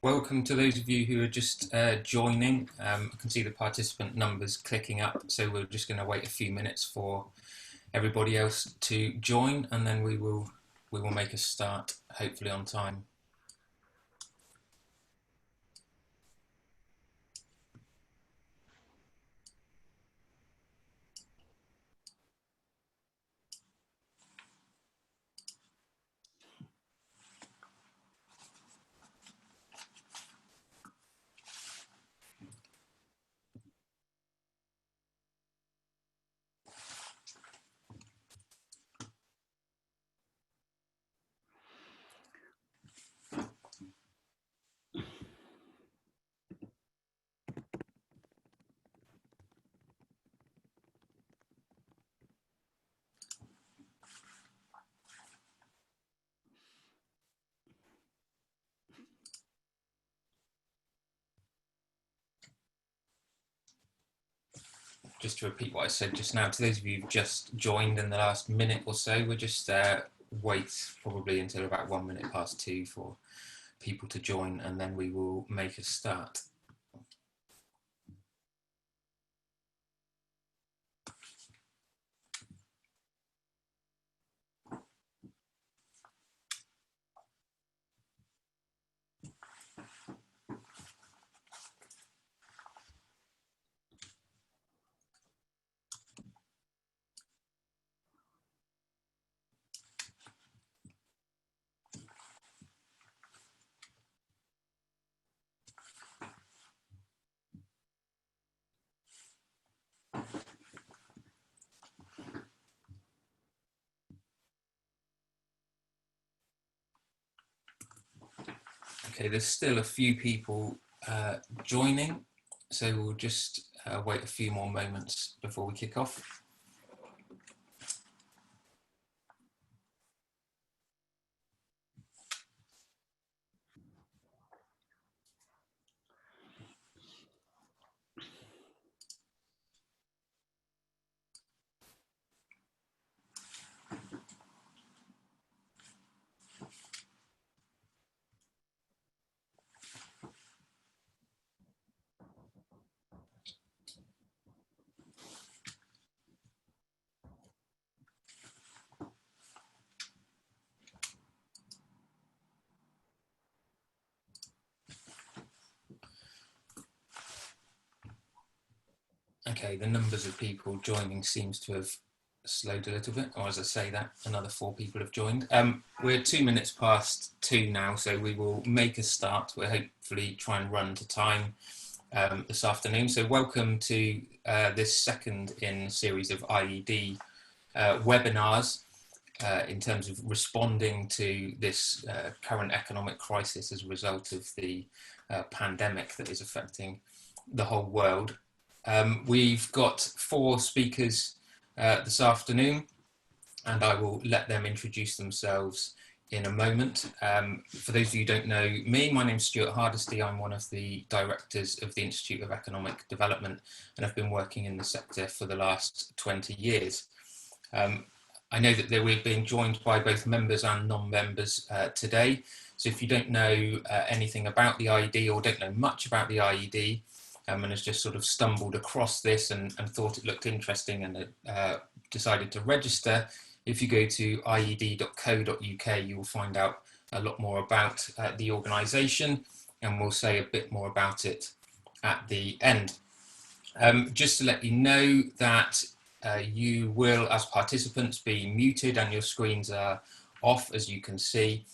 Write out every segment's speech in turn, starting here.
Welcome to those of you who are just joining. I can see the participant numbers clicking up, so we're just going to wait a few minutes for everybody else to join, and then we will make a start, hopefully on time. Just to repeat what I said just now, to those of you who've just joined in the last minute or so, we'll just wait probably until about 1 minute past 2 for people to join, and then we will make a start. Okay, there's still a few people joining, so we'll just wait a few more moments before we kick off. Okay, the numbers of people joining seems to have slowed a little bit, or as I say that, another 4 people have joined. We're 2 minutes past 2 now, so we will make a start. We'll hopefully try and run to time this afternoon. So welcome to this second in series of IED webinars in terms of responding to this current economic crisis as a result of the pandemic that is affecting the whole world. We've got 4 speakers this afternoon, and I will let them introduce themselves in a moment. For those of you who don't know me, my name's Stuart Hardesty. I'm one of the directors of the Institute of Economic Development, and I've been working in the sector for the last 20 years. I know that we're being joined by both members and non-members today. So if you don't know anything about the IED or don't know much about the IED, and has just sort of stumbled across this and thought it looked interesting and decided to register, if you go to ied.co.uk, you will find out a lot more about the organisation, and we'll say a bit more about it at the end. Just to let you know that you will, as participants, be muted and your screens are off, as you can see.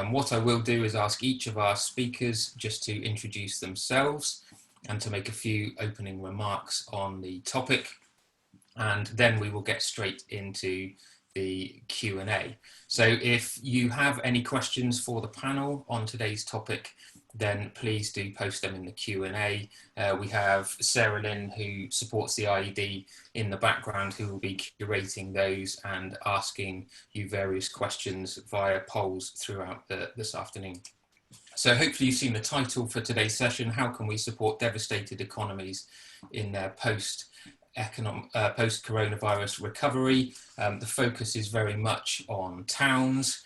What I will do is ask each of our speakers just to introduce themselves and to make a few opening remarks on the topic, and then we will get straight into the Q&A. So if you have any questions for the panel on today's topic, then please do post them in the Q&A. We have Sarah Lynn, who supports the IED in the background, who will be curating those and asking you various questions via polls throughout this afternoon. So hopefully you've seen the title for today's session: how can we support devastated economies in their post-coronavirus recovery? The focus is very much on towns,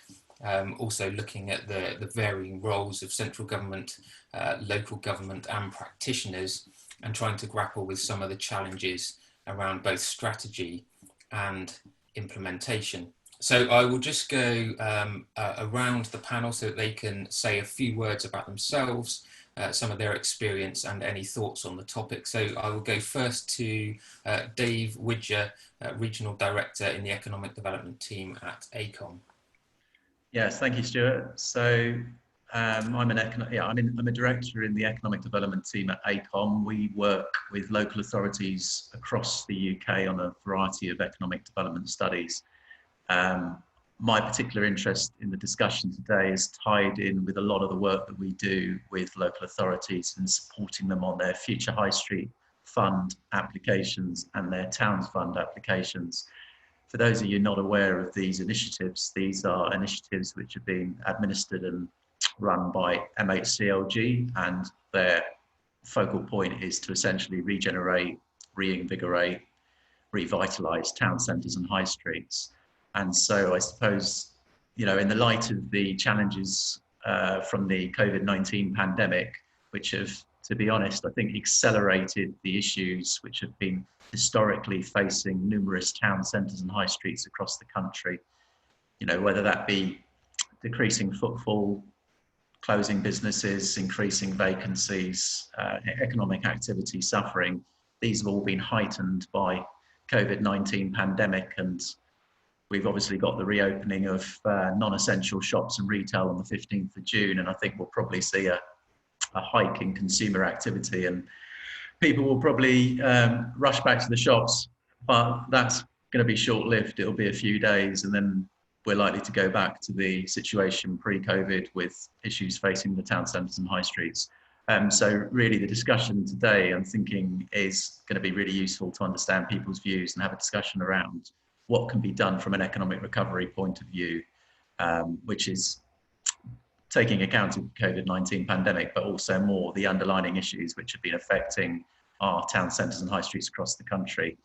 also looking at the varying roles of central government, local government and practitioners, and trying to grapple with some of the challenges around both strategy and implementation. So I will just go around the panel so that they can say a few words about themselves, some of their experience and any thoughts on the topic. So I will go first to Dave Widger, Regional Director in the Economic Development Team at ACOM. Yes, thank you, Stuart. So I'm a director in the Economic Development Team at ACOM. We work with local authorities across the UK on a variety of economic development studies. My particular interest in the discussion today is tied in with a lot of the work that we do with local authorities and supporting them on their Future High Street Fund applications and their Towns Fund applications. For those of you not aware of these initiatives, these are initiatives which are being administered and run by MHCLG, and their focal point is to essentially regenerate, reinvigorate, revitalise town centres and high streets. And so I suppose, you know, in the light of the challenges from the COVID-19 pandemic, which have, to be honest, I think accelerated the issues which have been historically facing numerous town centres and high streets across the country, you know, whether that be decreasing footfall, closing businesses, increasing vacancies, economic activity suffering. These have all been heightened by COVID-19 pandemic, and we've obviously got the reopening of non-essential shops and retail on the 15th of June, and I think we'll probably see a hike in consumer activity, and people will probably rush back to the shops, but that's going to be short-lived. It'll be a few days, and then we're likely to go back to the situation pre-COVID with issues facing the town centres and high streets. So really the discussion today, I'm thinking, is going to be really useful to understand people's views and have a discussion around what can be done from an economic recovery point of view, which is taking account of the COVID-19 pandemic, but also more the underlying issues which have been affecting our town centres and high streets across the country.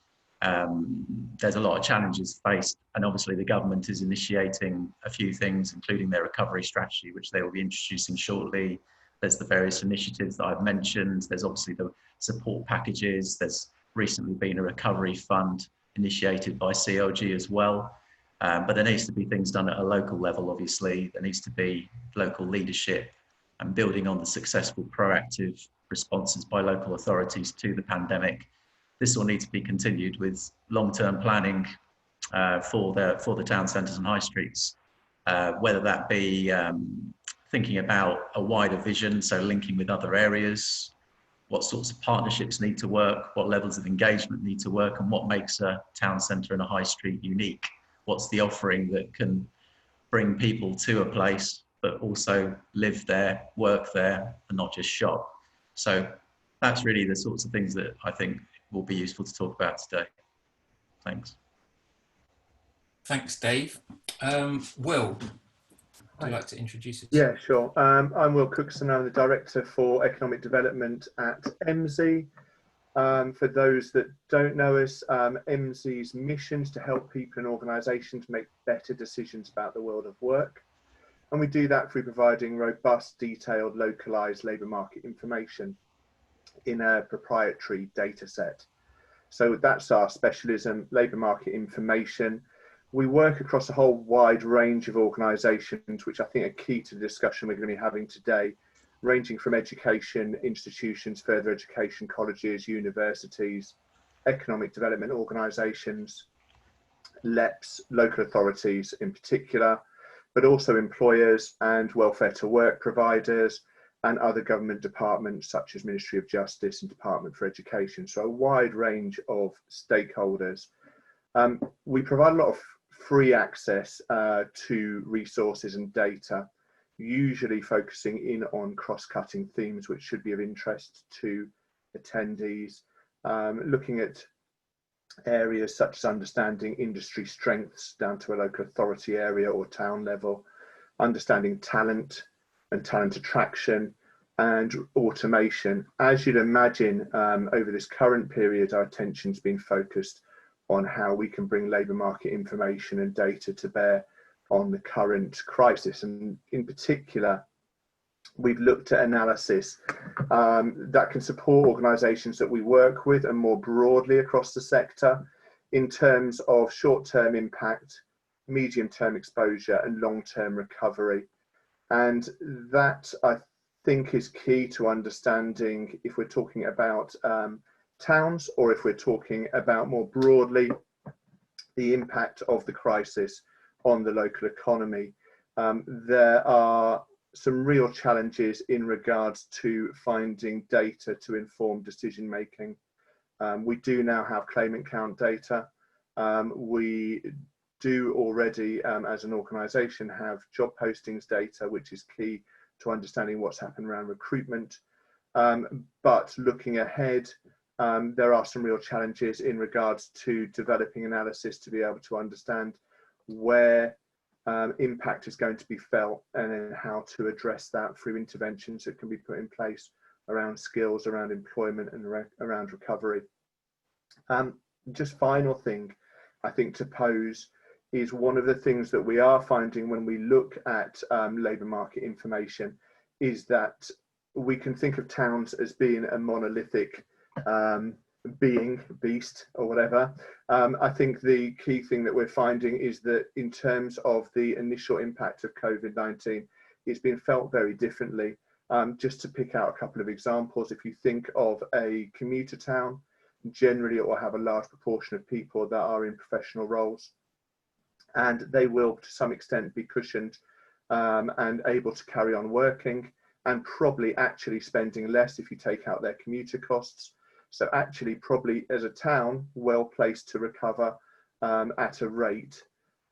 There's a lot of challenges faced, and obviously the government is initiating a few things, including their recovery strategy, which they will be introducing shortly. There's the various initiatives that I've mentioned. There's obviously the support packages. There's recently been a recovery fund initiated by CLG as well. But there needs to be things done at a local level, obviously. There needs to be local leadership and building on the successful proactive responses by local authorities to the pandemic. This will need to be continued with long-term planning for the town centres and high streets, whether that be thinking about a wider vision, so linking with other areas, what sorts of partnerships need to work, what levels of engagement need to work, and what makes a town centre and a high street unique. What's the offering that can bring people to a place, but also live there, work there, and not just shop. So that's really the sorts of things that I think will be useful to talk about today. Thanks. Thanks, Dave. Will, would you like to introduce it? Yeah, sure. I'm Will Cookson. I'm the Director for Economic Development at EMSI. For those that don't know us, EMSI's mission is to help people and organisations make better decisions about the world of work. And we do that through providing robust, detailed, localised labour market information in a proprietary data set. So that's our specialism, labour market information. We work across a whole wide range of organisations, which I think are key to the discussion we're going to be having today, ranging from education institutions, further education colleges, universities, economic development organisations, LEPs, local authorities in particular, but also employers and welfare to work providers and other government departments such as Ministry of Justice and Department for Education. So a wide range of stakeholders. We provide a lot of free access to resources and data, usually focusing in on cross-cutting themes which should be of interest to attendees, looking at areas such as understanding industry strengths down to a local authority area or town level, understanding talent and talent attraction and automation. As you'd imagine, over this current period, our attention's been focused on how we can bring labour market information and data to bear on the current crisis. And in particular, we've looked at analysis that can support organisations that we work with and more broadly across the sector in terms of short-term impact, medium-term exposure and long-term recovery. And that, I think, is key to understanding if we're talking about towns or if we're talking about more broadly the impact of the crisis on the local economy. There are some real challenges in regards to finding data to inform decision making. We do now have claimant count data. We do already, as an organisation, have job postings data, which is key to understanding what's happened around recruitment. But looking ahead, there are some real challenges in regards to developing analysis to be able to understand where impact is going to be felt and then how to address that through interventions that can be put in place around skills, around employment and around recovery. Just final thing I think to pose is one of the things that we are finding when we look at labour market information is that we can think of towns as being a monolithic beast or whatever. I think the key thing that we're finding is that in terms of the initial impact of COVID-19, it's been felt very differently. Just to pick out a couple of examples, if you think of a commuter town, generally it will have a large proportion of people that are in professional roles, and they will to some extent be cushioned and able to carry on working and probably actually spending less if you take out their commuter costs. So actually probably as a town well placed to recover at a rate.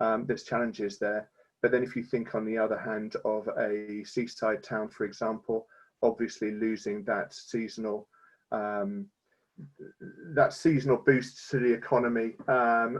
There's challenges there. But then if you think on the other hand of a seaside town, for example, obviously losing that seasonal boost to the economy,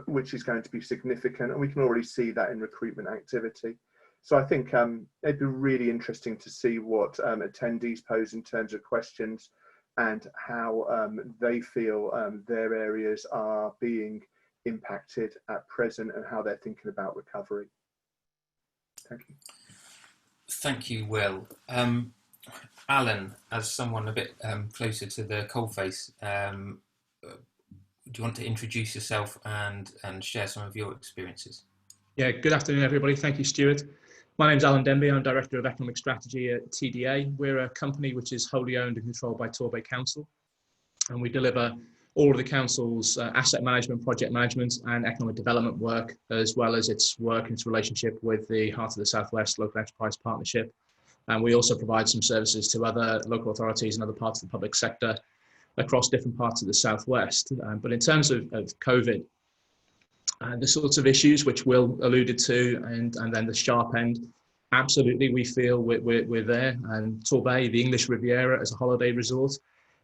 which is going to be significant, and we can already see that in recruitment activity. So I think it'd be really interesting to see what attendees pose in terms of questions and how they feel their areas are being impacted at present and how they're thinking about recovery. Thank you. Thank you, Will. Alan, as someone a bit closer to the coalface, do you want to introduce yourself and share some of your experiences? Yeah, good afternoon, everybody. Thank you, Stuart. My name's Alan Denby. I'm Director of Economic Strategy at TDA. We're a company which is wholly owned and controlled by Torbay Council, and we deliver all of the council's asset management, project management and economic development work, as well as its work and its relationship with the Heart of the Southwest Local Enterprise Partnership. And we also provide some services to other local authorities and other parts of the public sector across different parts of the Southwest. But in terms of COVID, the sorts of issues which Will alluded to, and then the sharp end, absolutely we feel we're there. And Torbay, the English Riviera as a holiday resort,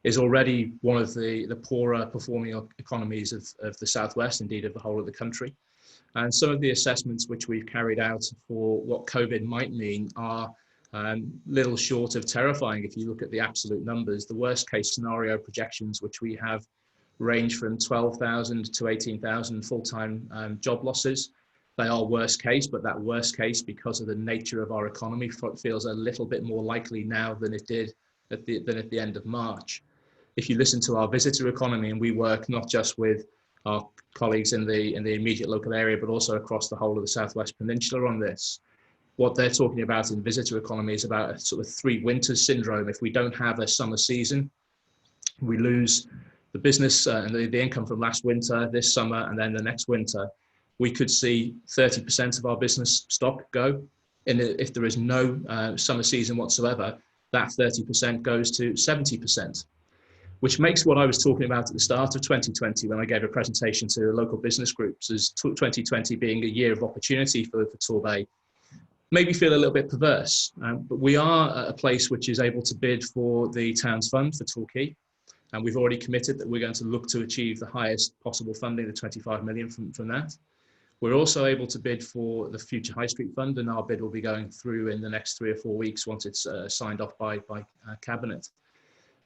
is already one of the poorer performing economies of the Southwest, indeed of the whole of the country. And some of the assessments which we've carried out for what COVID might mean are little short of terrifying. If you look at the absolute numbers, the worst case scenario projections which we have range from 12,000 to 18,000 full-time job losses. They are worst case, but that worst case, because of the nature of our economy, feels a little bit more likely now than it did at the end of March. If you listen to our visitor economy, and we work not just with our colleagues in the immediate local area, but also across the whole of the Southwest Peninsula on this, what they're talking about in visitor economy is about a sort of 3 winters syndrome. If we don't have a summer season, we lose the business and the income from last winter, this summer, and then the next winter. We could see 30% of our business stock go. And if there is no summer season whatsoever, that 30% goes to 70%, which makes what I was talking about at the start of 2020, when I gave a presentation to local business groups, as 2020 being a year of opportunity for Torbay, made me feel a little bit perverse. But we are at a place which is able to bid for the Towns Fund for Torquay. And we've already committed that we're going to look to achieve the highest possible funding, the 25 million from that. We're also able to bid for the Future High Street Fund, and our bid will be going through in the next 3 or 4 weeks once it's signed off by Cabinet.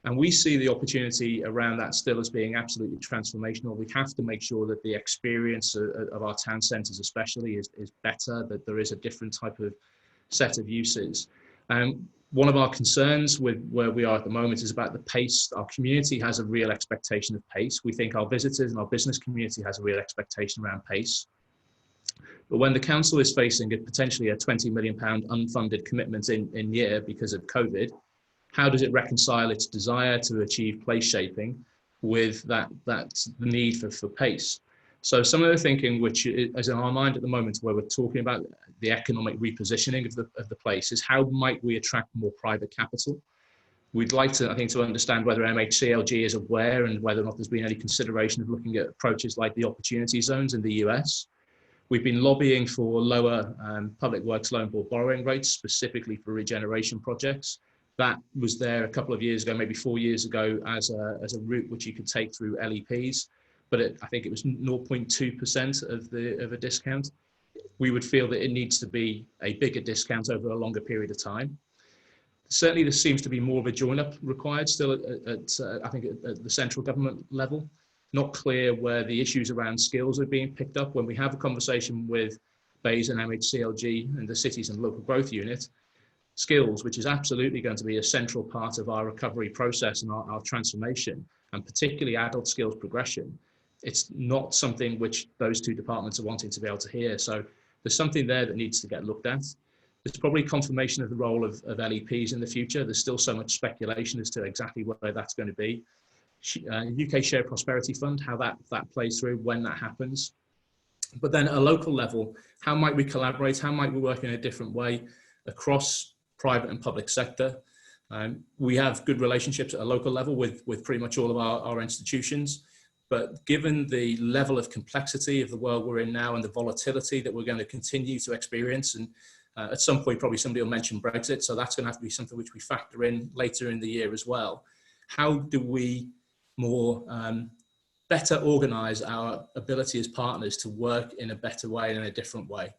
And we see the opportunity around that still as being absolutely transformational. We have to make sure that the experience of our town centres especially is better, that there is a different type of set of uses. One of our concerns with where we are at the moment is about the pace. Our community has a real expectation of pace. We think our visitors and our business community has a real expectation around pace. But when the council is facing potentially a £20 million unfunded commitment in year because of COVID, how does it reconcile its desire to achieve place shaping with the need for pace? So some of the thinking which is in our mind at the moment where we're talking about the economic repositioning of the place is how might we attract more private capital? We'd like to, I think, to understand whether MHCLG is aware and whether or not there's been any consideration of looking at approaches like the opportunity zones in the US. We've been lobbying for lower public works loan board borrowing rates, specifically for regeneration projects. That was there a couple of years ago, maybe 4 years ago, as a route which you could take through LEPs, but I think it was 0.2% of a discount. We would feel that it needs to be a bigger discount over a longer period of time. Certainly, there seems to be more of a join-up required still I think at the central government level. Not clear where the issues around skills are being picked up. When we have a conversation with BEIS and MHCLG and the Cities and Local Growth Unit, skills, which is absolutely going to be a central part of our recovery process and our transformation, and particularly adult skills progression, it's not something which those two departments are wanting to be able to hear. So there's something there that needs to get looked at. There's probably confirmation of the role of LEPs in the future. There's still so much speculation as to exactly where that's going to be. UK Shared Prosperity Fund, how that plays through, when that happens. But then at a local level, how might we collaborate? How might we work in a different way across private and public sector? We have good relationships at a local level with pretty much all of our institutions. But given the level of complexity of the world we're in now and the volatility that we're going to continue to experience, and at some point probably somebody will mention Brexit, so that's going to have to be something which we factor in later in the year as well. How do we more better organise our ability as partners to work in a better way and in a different way?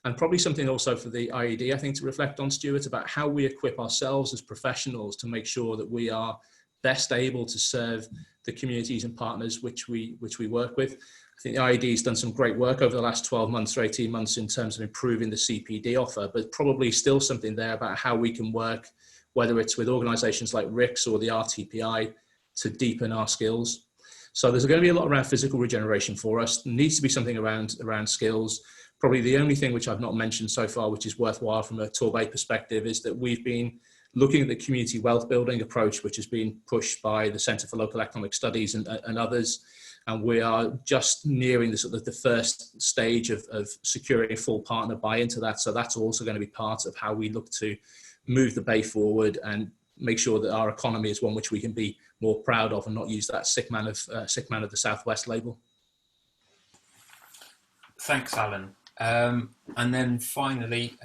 And probably something also for the IED, I think, to reflect on, Stuart, about how we equip ourselves as professionals to make sure that we are best able to serve the communities and partners which we work with. I think the IED has done some great work over the last 12 months or 18 months in terms of improving the CPD offer, but probably still something there about how we can work, whether it's with organisations like RICS or the RTPI, to deepen our skills. So there's going to be a lot around physical regeneration for us. There needs to be something around skills. Probably the only thing which I've not mentioned so far, which is worthwhile from a Torbay perspective, is that we've been looking at the community wealth building approach, which has been pushed by the Centre for Local Economic Studies and others. And we are just nearing the first stage of securing a full partner buy-in to that. So that's also going to be part of how we look to move the Bay forward and make sure that our economy is one which we can be more proud of and not use that sick man of the Southwest label. Thanks, Alan. And then finally,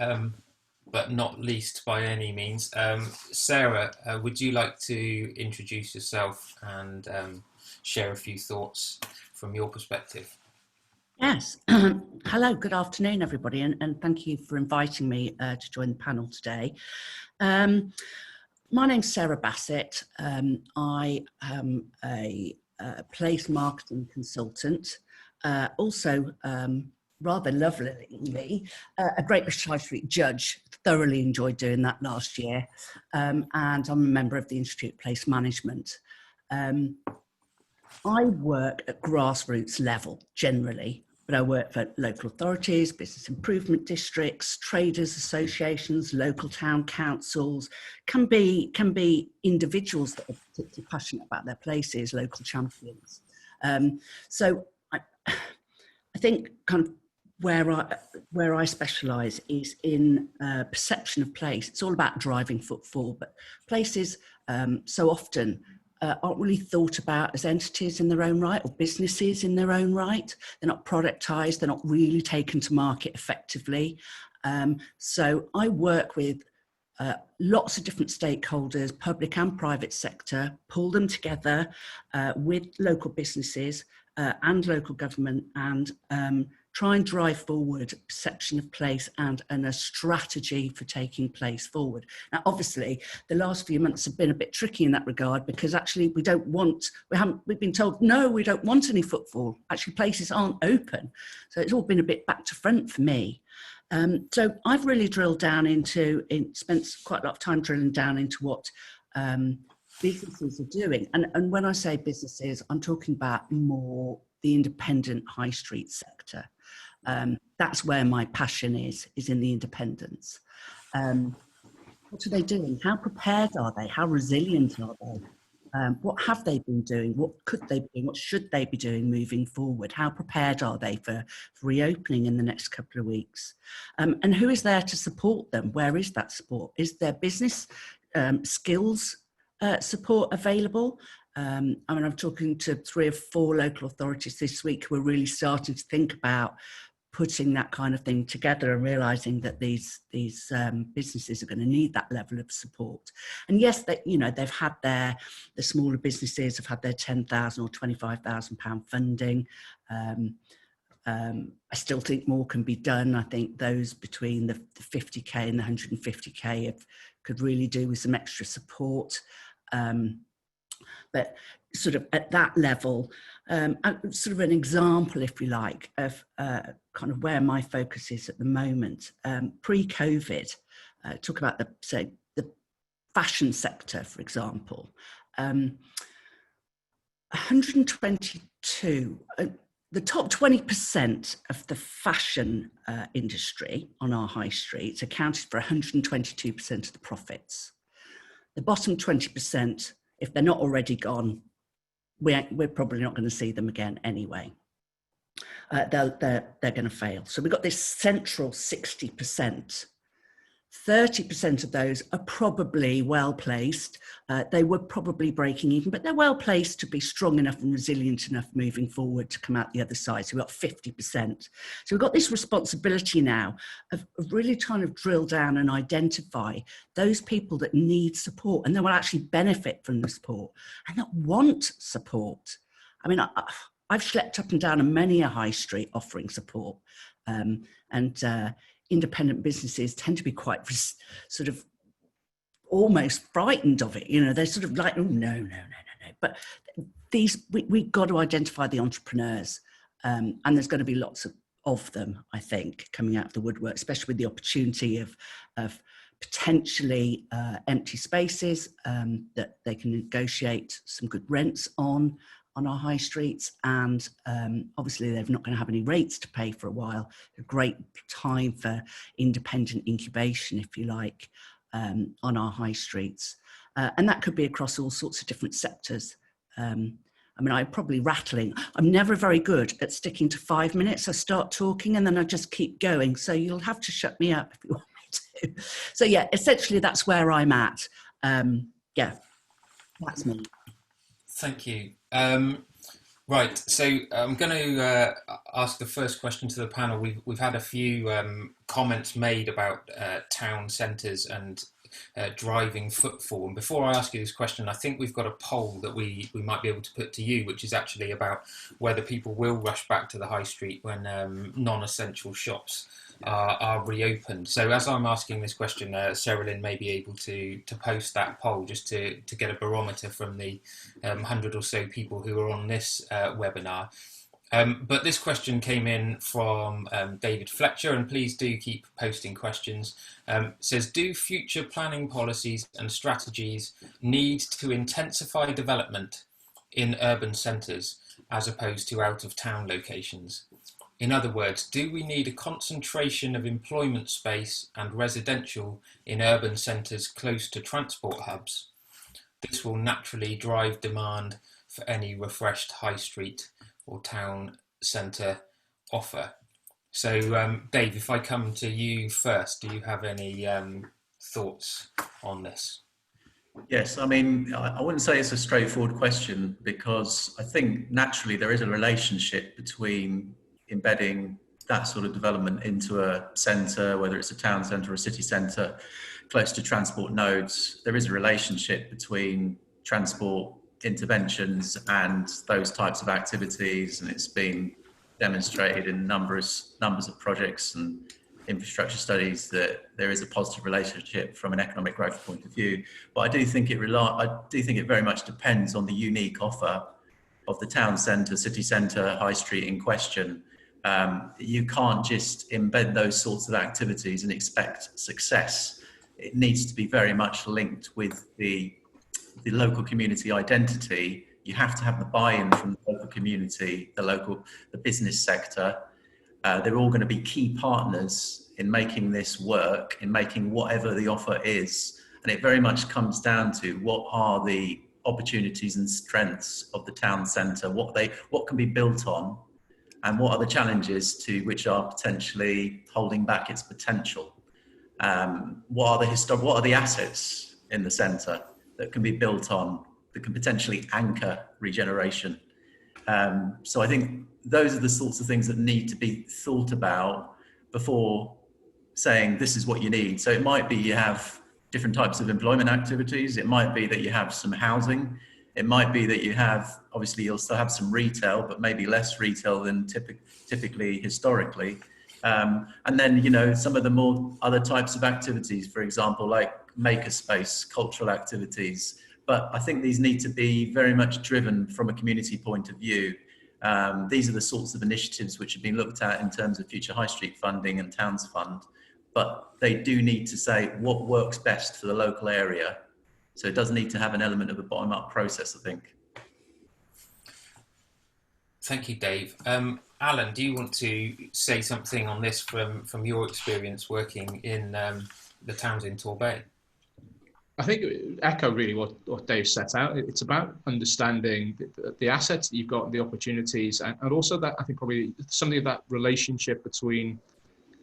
but not least by any means, Sarah, would you like to introduce yourself and share a few thoughts from your perspective? Yes. Hello, good afternoon, everybody, and thank you for inviting me to join the panel today. My name's Sarah Bassett. I am a place marketing consultant, also rather lovingly, a Great British High Street judge. Thoroughly enjoyed doing that last year, and I'm a member of the Institute of Place Management. I work at grassroots level generally, but I work for local authorities, business improvement districts, traders associations, local town councils, can be individuals that are particularly passionate about their places, local champions. So I think kind of where I specialise is in perception of place. It's all about driving footfall, but places so often aren't really thought about as entities in their own right or businesses in their own right. They're not productised, they're not really taken to market effectively. So I work with lots of different stakeholders, public and private sector, pull them together with local businesses and local government and try and drive forward perception of place and a strategy for taking place forward. Now, obviously, the last few months have been a bit tricky in that regard, because actually we've been told, no, we don't want any footfall. Actually, places aren't open. So it's all been a bit back to front for me. So I've really drilled down spent quite a lot of time drilling down into what businesses are doing. And when I say businesses, I'm talking about more the independent high street sector. That's where my passion is in the independents. What are they doing? How prepared are they? How resilient are they? What have they been doing? What could they be doing? What should they be doing moving forward? How prepared are they for reopening in the next couple of weeks? And who is there to support them? Where is that support? Is there business skills support available? I mean, I'm talking to 3 or 4 local authorities this week who are really starting to think about putting that kind of thing together and realizing that these businesses are going to need that level of support. And yes, they've had the smaller businesses have had their £10,000 or £25,000 funding. I still think more can be done. I think those between the 50k and the 150k could really do with some extra support. But sort of at that level, sort of an example, if you like, of kind of where my focus is at the moment. Pre-COVID, talk about the fashion sector, for example. 122, the top 20% of the fashion industry on our high streets accounted for 122% of the profits. The bottom 20%, if they're not already gone, we're probably not going to see them again anyway. They're going to fail. So we've got this central 60%. 30% of those are probably well placed. They were probably breaking even, but they're well placed to be strong enough and resilient enough moving forward to come out the other side. So we've got 50%. So we've got this responsibility now of really trying to drill down and identify those people that need support and that will actually benefit from the support and that want support. I mean, I've schlepped up and down on many a high street offering support, independent businesses tend to be quite sort of almost frightened of it. They're sort of like, oh, no. But we've got to identify the entrepreneurs, and there's going to be lots of them, I think, coming out of the woodwork, especially with the opportunity of potentially empty spaces that they can negotiate some good rents on our high streets, and obviously they're not going to have any rates to pay for a while. A great time for independent incubation, if you like, on our high streets, and that could be across all sorts of different sectors. I mean, I'm probably rattling. I'm never very good at sticking to 5 minutes. I start talking and then I just keep going, so you'll have to shut me up if you want me to. So yeah, essentially that's where I'm at. Yeah, that's me. Thank you. Right, so I'm going to ask the first question to the panel. We've had a few comments made about town centres and driving footfall. And before I ask you this question, I think we've got a poll that we might be able to put to you, which is actually about whether people will rush back to the high street when non-essential shops are reopened. So as I'm asking this question, Sarah Lynn may be able to post that poll just to get a barometer from the 100 or so people who are on this webinar. But this question came in from David Fletcher, and please do keep posting questions. Says, do future planning policies and strategies need to intensify development in urban centres as opposed to out of town locations? In other words, do we need a concentration of employment space and residential in urban centres close to transport hubs? This will naturally drive demand for any refreshed high street or town centre offer. So, Dave, if I come to you first, do you have any thoughts on this? Yes, I mean, I wouldn't say it's a straightforward question, because I think naturally there is a relationship between embedding that sort of development into a centre, whether it's a town centre or a city centre, close to transport nodes. There is a relationship between transport interventions and those types of activities, and it's been demonstrated in numbers of projects and infrastructure studies that there is a positive relationship from an economic growth point of view. But I do think it very much depends on the unique offer of the town centre, city centre, high street in question. You can't just embed those sorts of activities and expect success. It needs to be very much linked with the local community identity. You have to have the buy-in from the local community, the business sector. They're all going to be key partners in making this work, in making whatever the offer is. And it very much comes down to what are the opportunities and strengths of the town centre, what can be built on, and what are the challenges to which are potentially holding back its potential. What are the assets in the centre that can be built on, that can potentially anchor regeneration? So I think those are the sorts of things that need to be thought about before saying this is what you need. So it might be you have different types of employment activities. It might be that you have some housing. It might be that you have, obviously you'll still have some retail, but maybe less retail than typically historically. And then, you know, some of the more other types of activities, for example, like makerspace, cultural activities. But I think these need to be very much driven from a community point of view. These are the sorts of initiatives which have been looked at in terms of future high street funding and towns fund, but they do need to say what works best for the local area. So it does need to have an element of a bottom-up process, I think. Thank you, Dave. Alan, do you want to say something on this from your experience working in the towns in Torbay? I think echo really what Dave set out. It's about understanding the assets that you've got, the opportunities, and also that I think probably something of that relationship between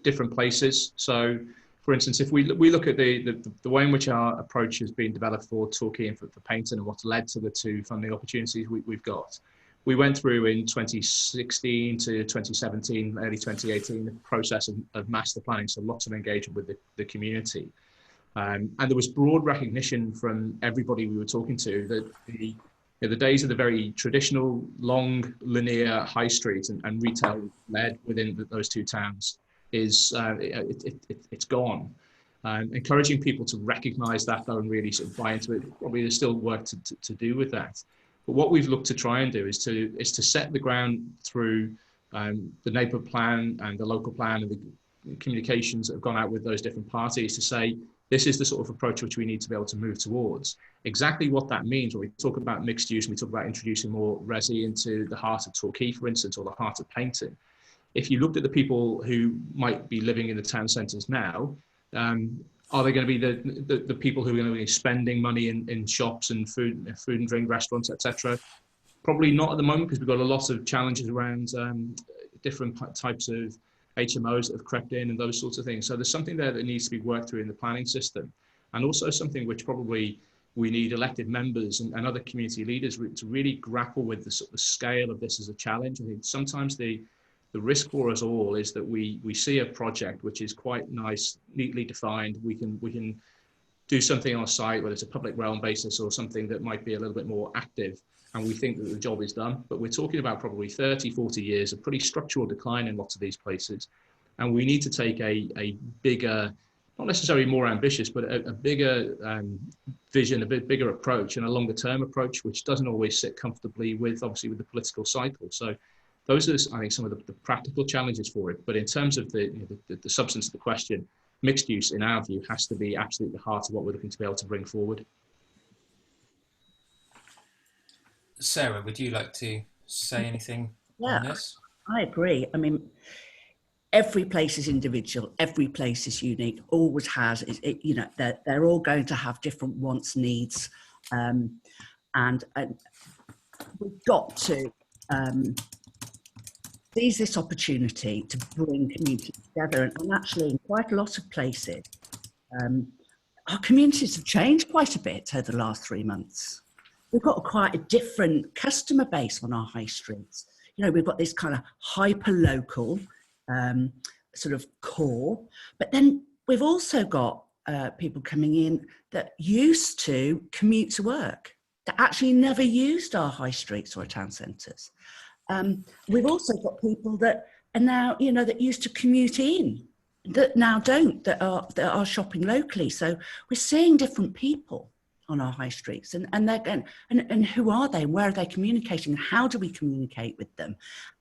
different places. So, for instance, if we look at the way in which our approach has been developed for Torquay and for Paignton and what's led to the two funding opportunities we've got, we went through in 2016 to 2017, early 2018, the process of master planning, so lots of engagement with the community. And there was broad recognition from everybody we were talking to that the days of the very traditional, long, linear high street and retail led within those two towns is it's gone. Encouraging people to recognise that though and really sort of buy into it. Probably there's still work to do with that. But what we've looked to try and do is to set the ground through the neighbourhood plan and the local plan and the communications that have gone out with those different parties to say, this is the sort of approach which we need to be able to move towards. Exactly what that means when we talk about mixed use and we talk about introducing more resi into the heart of Torquay, for instance, or the heart of Paignton. If you looked at the people who might be living in the town centres now, are they going to be the people who are going to be spending money in shops and food and drink restaurants, etc.? Probably not at the moment, because we've got a lot of challenges around different types of HMOs that have crept in and those sorts of things. So there's something there that needs to be worked through in the planning system, and also something which probably we need elected members and other community leaders to really grapple with the scale of this as a challenge. I think sometimes the risk for us all is that we see a project which is quite nice, neatly defined. We can do something on a site, whether it's a public realm basis or something that might be a little bit more active, and we think that the job is done. But we're talking about probably 30, 40 years of pretty structural decline in lots of these places. And we need to take a bigger, not necessarily more ambitious, but a bigger vision, a bit bigger approach and a longer term approach, which doesn't always sit comfortably with, obviously, with the political cycle. So those are, I think, some of the practical challenges for it. But in terms of the substance of the question, mixed use, in our view, has to be absolutely the heart of what we're looking to be able to bring forward. Sarah, would you like to say anything on this? I agree. I mean, every place is individual, every place is unique, always has, they're all going to have different wants, needs, and we've got to seize this opportunity to bring communities together. And actually, in quite a lot of places, our communities have changed quite a bit over the last 3 months. We've got quite a different customer base on our high streets. You know, we've got this kind of hyper-local sort of core, but then we've also got people coming in that used to commute to work, that actually never used our high streets or our town centres. We've also got people that are now, that used to commute in, that now don't, that are shopping locally. So we're seeing different people on our high streets, and they're going, and who are they? Where are they communicating? How do we communicate with them?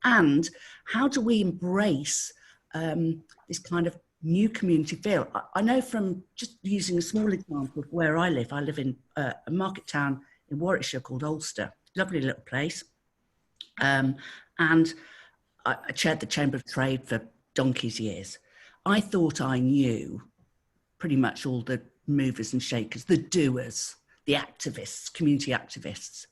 And how do we embrace this kind of new community feel? I know from just using a small example of where I live in a market town in Warwickshire called Ulster, lovely little place. And I chaired the Chamber of Trade for donkey's years. I thought I knew pretty much all the movers and shakers, the doers, the activists, community activists.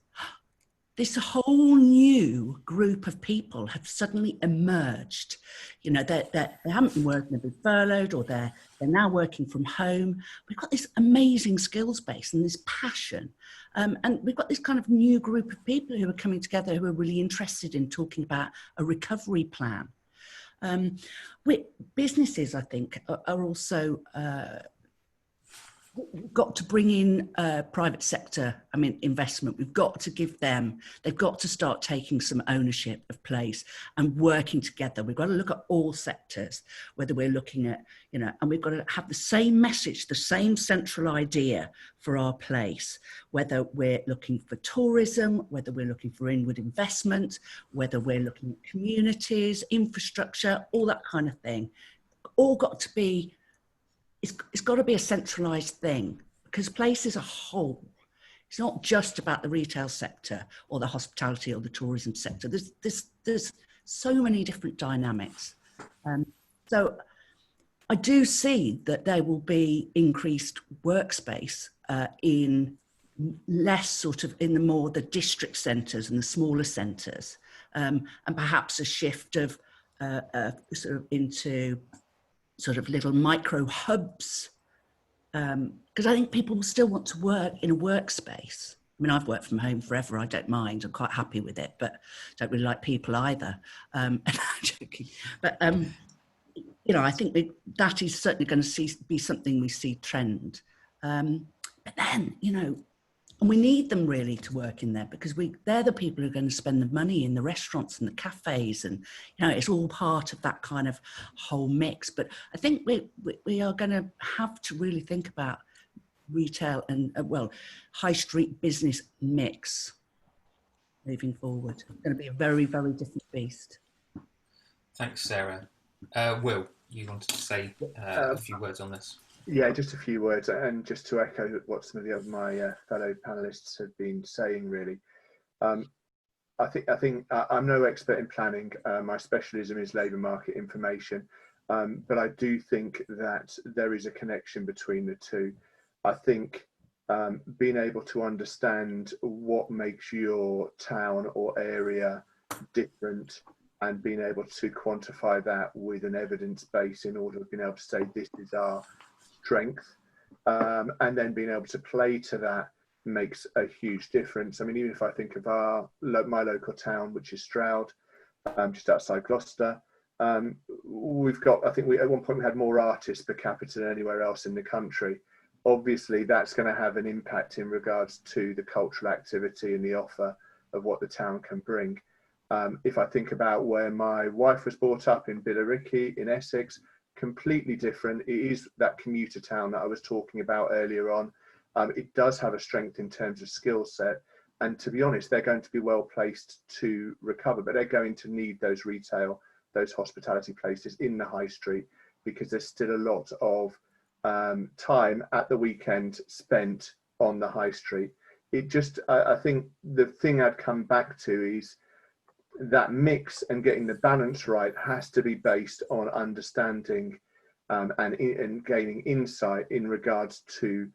This whole new group of people have suddenly emerged. They haven't been working, they've been furloughed, or they're now working from home. We've got this amazing skills base and this passion. And we've got this kind of new group of people who are coming together who are really interested in talking about a recovery plan. Businesses, I think, are also we've got to bring in private sector, investment. We've got to give them, they've got to start taking some ownership of place and working together. We've got to look at all sectors, whether we're looking at, and we've got to have the same message, the same central idea for our place, whether we're looking for tourism, whether we're looking for inward investment, whether we're looking at communities, infrastructure, all that kind of thing. All got to be, it's got to be a centralised thing, because place as a whole, it's not just about the retail sector or the hospitality or the tourism sector. There's so many different dynamics. So I do see that there will be increased workspace in less sort of in the district centres and the smaller centres, and perhaps a shift of sort of into sort of little micro hubs, because I think people will still want to work in a workspace. I've worked from home forever. I don't mind. I'm quite happy with it, but don't really like people either. I'm joking. But I think that is certainly going to be something we see trend. But then, and we need them really to work in there, because they're the people who are going to spend the money in the restaurants and the cafes, and it's all part of that kind of whole mix. But I think we are going to have to really think about retail and high street business mix moving forward. It's going to be a very, very different beast. Thanks, Sarah. Will, you wanted to say a few words on this? Yeah, just a few words, and just to echo what some of my fellow panelists have been saying, really. I think I'm no expert in planning. My specialism is labour market information, but I do think that there is a connection between the two. I think being able to understand what makes your town or area different, and being able to quantify that with an evidence base in order of being able to say this is our strength, and then being able to play to that makes a huge difference. Even if I think of my local town, which is Stroud, just outside Gloucester, we've got, I think at one point we had more artists per capita than anywhere else in the country. Obviously that's going to have an impact in regards to the cultural activity and the offer of what the town can bring. If I think about where my wife was brought up in Billericay in Essex, completely different. It is that commuter town that I was talking about earlier on. It does have a strength in terms of skill set, and to be honest, they're going to be well placed to recover, but they're going to need those retail, those hospitality places in the high street, because there's still a lot of time at the weekend spent on the high street. I think the thing I'd come back to is that mix, and getting the balance right has to be based on understanding and gaining insight in regards to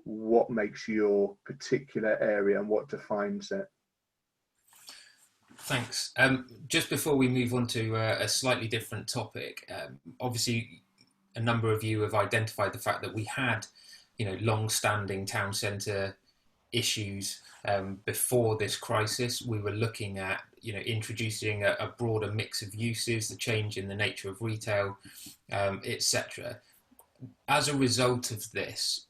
what makes your particular area and what defines it. Thanks. Just before we move on to a slightly different topic, obviously a number of you have identified the fact that we had, long-standing town centre issues before this crisis. We were looking at, introducing a broader mix of uses, the change in the nature of retail, etc. As a result of this,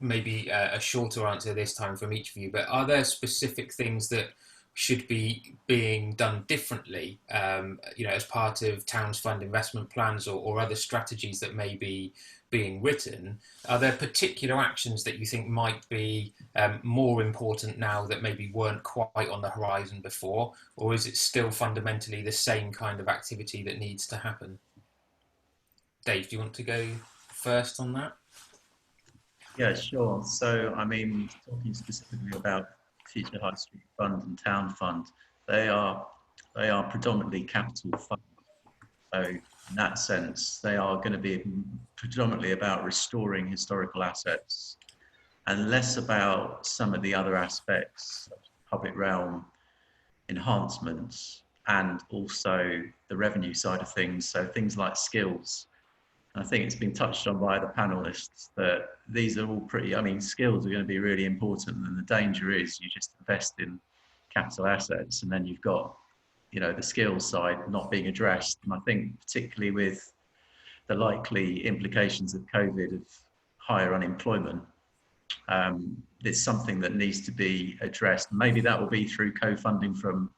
maybe a shorter answer this time from each of you, but are there specific things that should be being done differently, as part of towns fund investment plans or other strategies that may be being written? Are there particular actions that you think might be more important now that maybe weren't quite on the horizon before, or is it still fundamentally the same kind of activity that needs to happen? Dave, do you want to go first on that? Yeah, sure. So, I mean, talking specifically about Future High Street Fund and Town Fund, they are predominantly capital funds. So, in that sense, they are going to be predominantly about restoring historical assets and less about some of the other aspects, such as public realm enhancements and also the revenue side of things. So, things like skills. I think it's been touched on by the panelists that these are all pretty, I mean, skills are going to be really important, and the danger is you just invest in capital assets and then you've got, the skills side not being addressed. And I think particularly with the likely implications of COVID of higher unemployment, there's something that needs to be addressed. Maybe that will be through co-funding from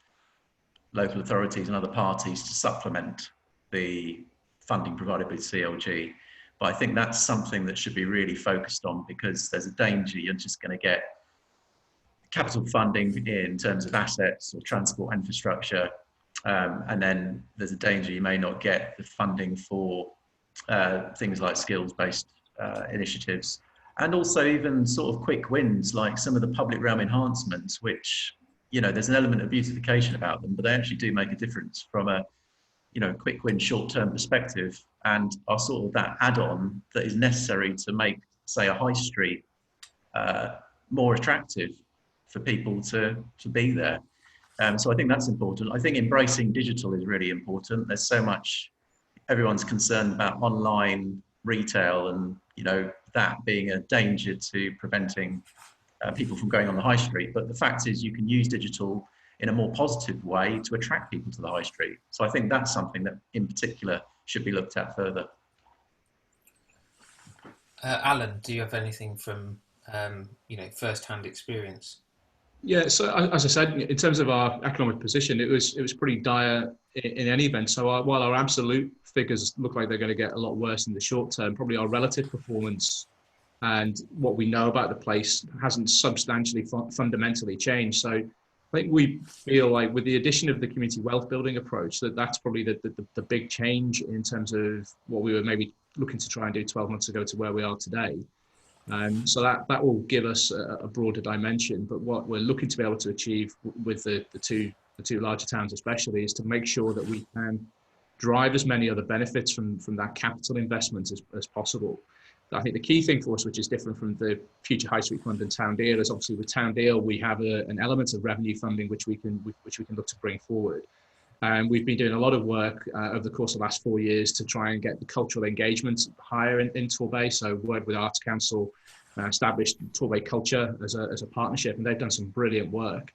local authorities and other parties to supplement the funding provided by CLG. But I think that's something that should be really focused on, because there's a danger you're just going to get capital funding in terms of assets or transport infrastructure, and then there's a danger you may not get the funding for things like skills-based initiatives, and also even sort of quick wins like some of the public realm enhancements, which, there's an element of beautification about them, but they actually do make a difference from a quick win short-term perspective, and are sort of that add-on that is necessary to make, say, a high street more attractive for people to be there. So I think that's important. I think embracing digital is really important. There's so much, everyone's concerned about online retail and, that being a danger to preventing people from going on the high street. But the fact is you can use digital in a more positive way to attract people to the high street. So I think that's something that in particular should be looked at further. Alan, do you have anything from first-hand experience? Yeah, so as I said, in terms of our economic position, it was pretty dire in any event. So while our absolute figures look like they're going to get a lot worse in the short term, probably our relative performance and what we know about the place hasn't substantially fundamentally changed. So I think we feel like with the addition of the community wealth building approach, that's probably the big change in terms of what we were maybe looking to try and do 12 months ago to where we are today. So that will give us a broader dimension. But what we're looking to be able to achieve with the two larger towns especially is to make sure that we can drive as many other benefits from that capital investment as possible. I think the key thing for us, which is different from the Future High Street Fund and Town Deal, is obviously with Town Deal we have an element of revenue funding which we can look to bring forward. And we've been doing a lot of work over the course of the last 4 years to try and get the cultural engagement higher in Torbay. So worked with Arts Council, established Torbay Culture as a partnership, and they've done some brilliant work.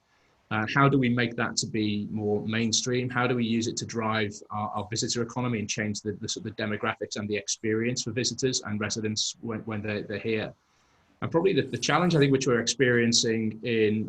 How do we make that to be more mainstream? How do we use it to drive our visitor economy and change the sort of the demographics and the experience for visitors and residents when they're here? And probably the challenge, I think, which we're experiencing in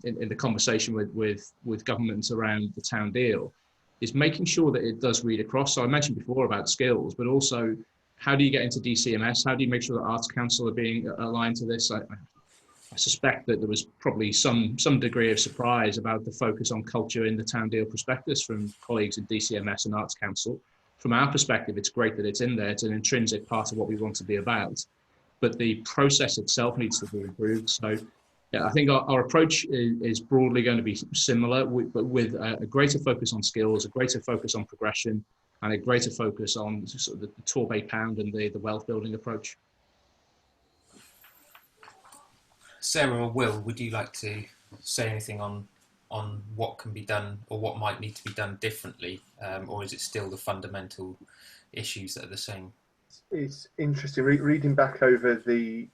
the conversation with governments around the Town Deal is making sure that it does read across. So I mentioned before about skills, but also how do you get into DCMS? How do you make sure that Arts Council are being aligned to this? I suspect that there was probably some degree of surprise about the focus on culture in the Town Deal prospectus from colleagues in DCMS and Arts Council. From our perspective, it's great that it's in there. It's an intrinsic part of what we want to be about. But the process itself needs to be improved. So yeah, I think our approach is broadly going to be similar, but with a greater focus on skills, a greater focus on progression, and a greater focus on sort of the Torbay pound and the wealth building approach. Sarah or Will, would you like to say anything on what can be done or what might need to be done differently, or is it still the fundamental issues that are the same? It's interesting reading back over the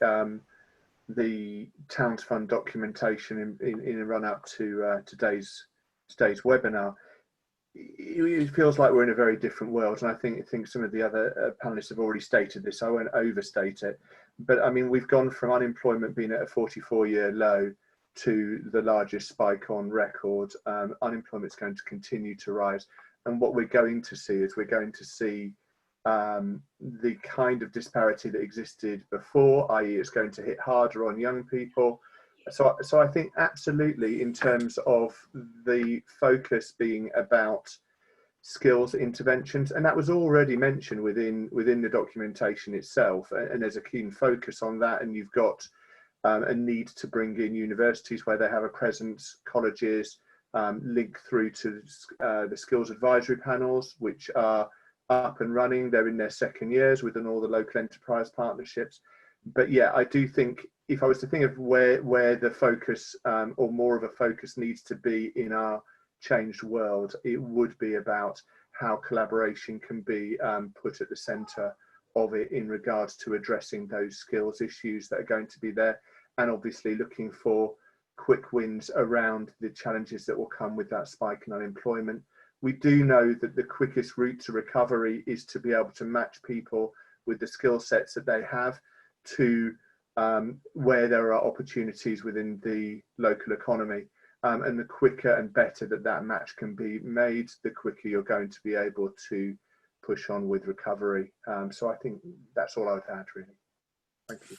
Towns Fund documentation in a run up to today's webinar. It feels like we're in a very different world, and I think some of the other panelists have already stated this. I won't overstate it, but I mean we've gone from unemployment being at a 44-year low to the largest spike on record. Unemployment is going to continue to rise. And what we're going to see is the kind of disparity that existed before, i.e. it's going to hit harder on young people. So I think absolutely, in terms of the focus being about skills interventions, and that was already mentioned within the documentation itself, and there's a keen focus on that, and you've got a need to bring in universities where they have a presence, colleges, link through to the skills advisory panels, which are up and running. They're in their second years within all the local enterprise partnerships. But yeah, I do think if I was to think of where the focus or more of a focus needs to be in our changed world, it would be about how collaboration can be put at the centre of it in regards to addressing those skills issues that are going to be there, and obviously looking for quick wins around the challenges that will come with that spike in unemployment. We do know that the quickest route to recovery is to be able to match people with the skill sets that they have to where there are opportunities within the local economy. And the quicker and better that match can be made, the quicker you're going to be able to push on with recovery. So I think that's all I would add, really. Thank you.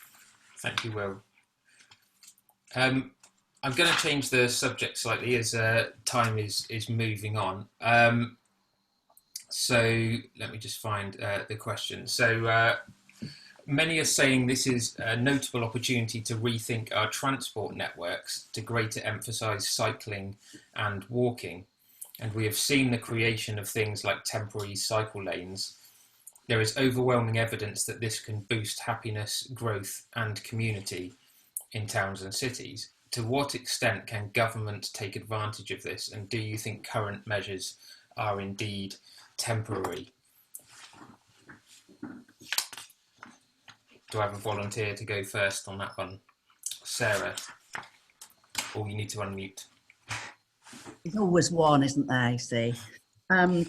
Thank you, Will. I'm going to change the subject slightly as time is moving on. So let me just find the question. So many are saying this is a notable opportunity to rethink our transport networks to greater emphasise cycling and walking. And we have seen the creation of things like temporary cycle lanes. There is overwhelming evidence that this can boost happiness, growth and community in towns and cities. To what extent can government take advantage of this? And do you think current measures are indeed temporary? Do I have a volunteer to go first on that one? Sarah, or you need to unmute. There's always one, isn't there, you see? I'm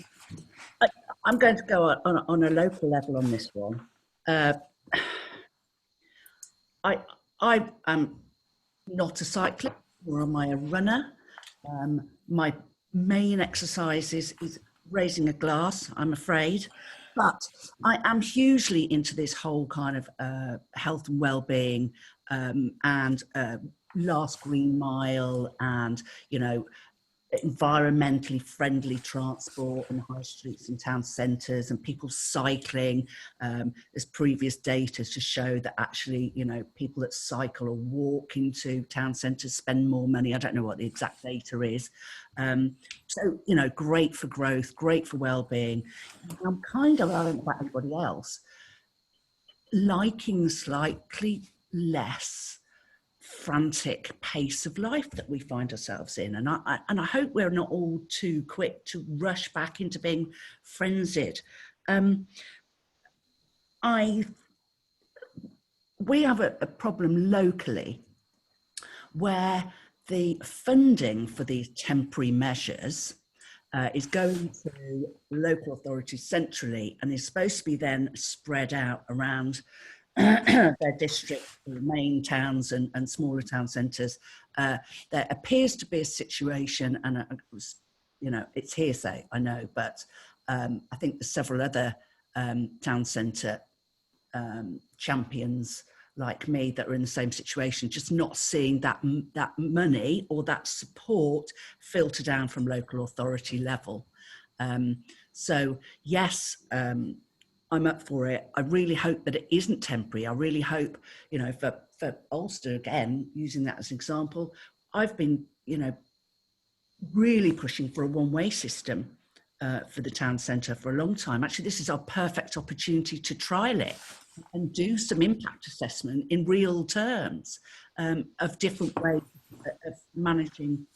going to go on a local level on this one. I am not a cyclist, nor am I a runner. My main exercise is raising a glass, I'm afraid. But I am hugely into this whole kind of health and well-being and last green mile and, you know, environmentally friendly transport in high streets and town centres and people cycling. There's previous data to show that actually, you know, people that cycle or walk into town centres spend more money. I don't know what the exact data is. So, you know, great for growth, great for well-being. I'm kind of, I don't know about anybody else, liking slightly less frantic pace of life that we find ourselves in, and I hope we're not all too quick to rush back into being frenzied. We have a problem locally where the funding for these temporary measures is going to local authorities centrally and is supposed to be then spread out around their district, the main towns and smaller town centres. There appears to be a situation, and you know, it's hearsay, I know, but I think there's several other town centre champions like me that are in the same situation, just not seeing that money or that support filter down from local authority level. So yes, I'm up for it. I really hope that it isn't temporary. I really hope, you know, for Ulster, again, using that as an example, I've been, you know, really pushing for a one-way system for the town centre for a long time. Actually, this is our perfect opportunity to trial it and do some impact assessment in real terms of different ways of managing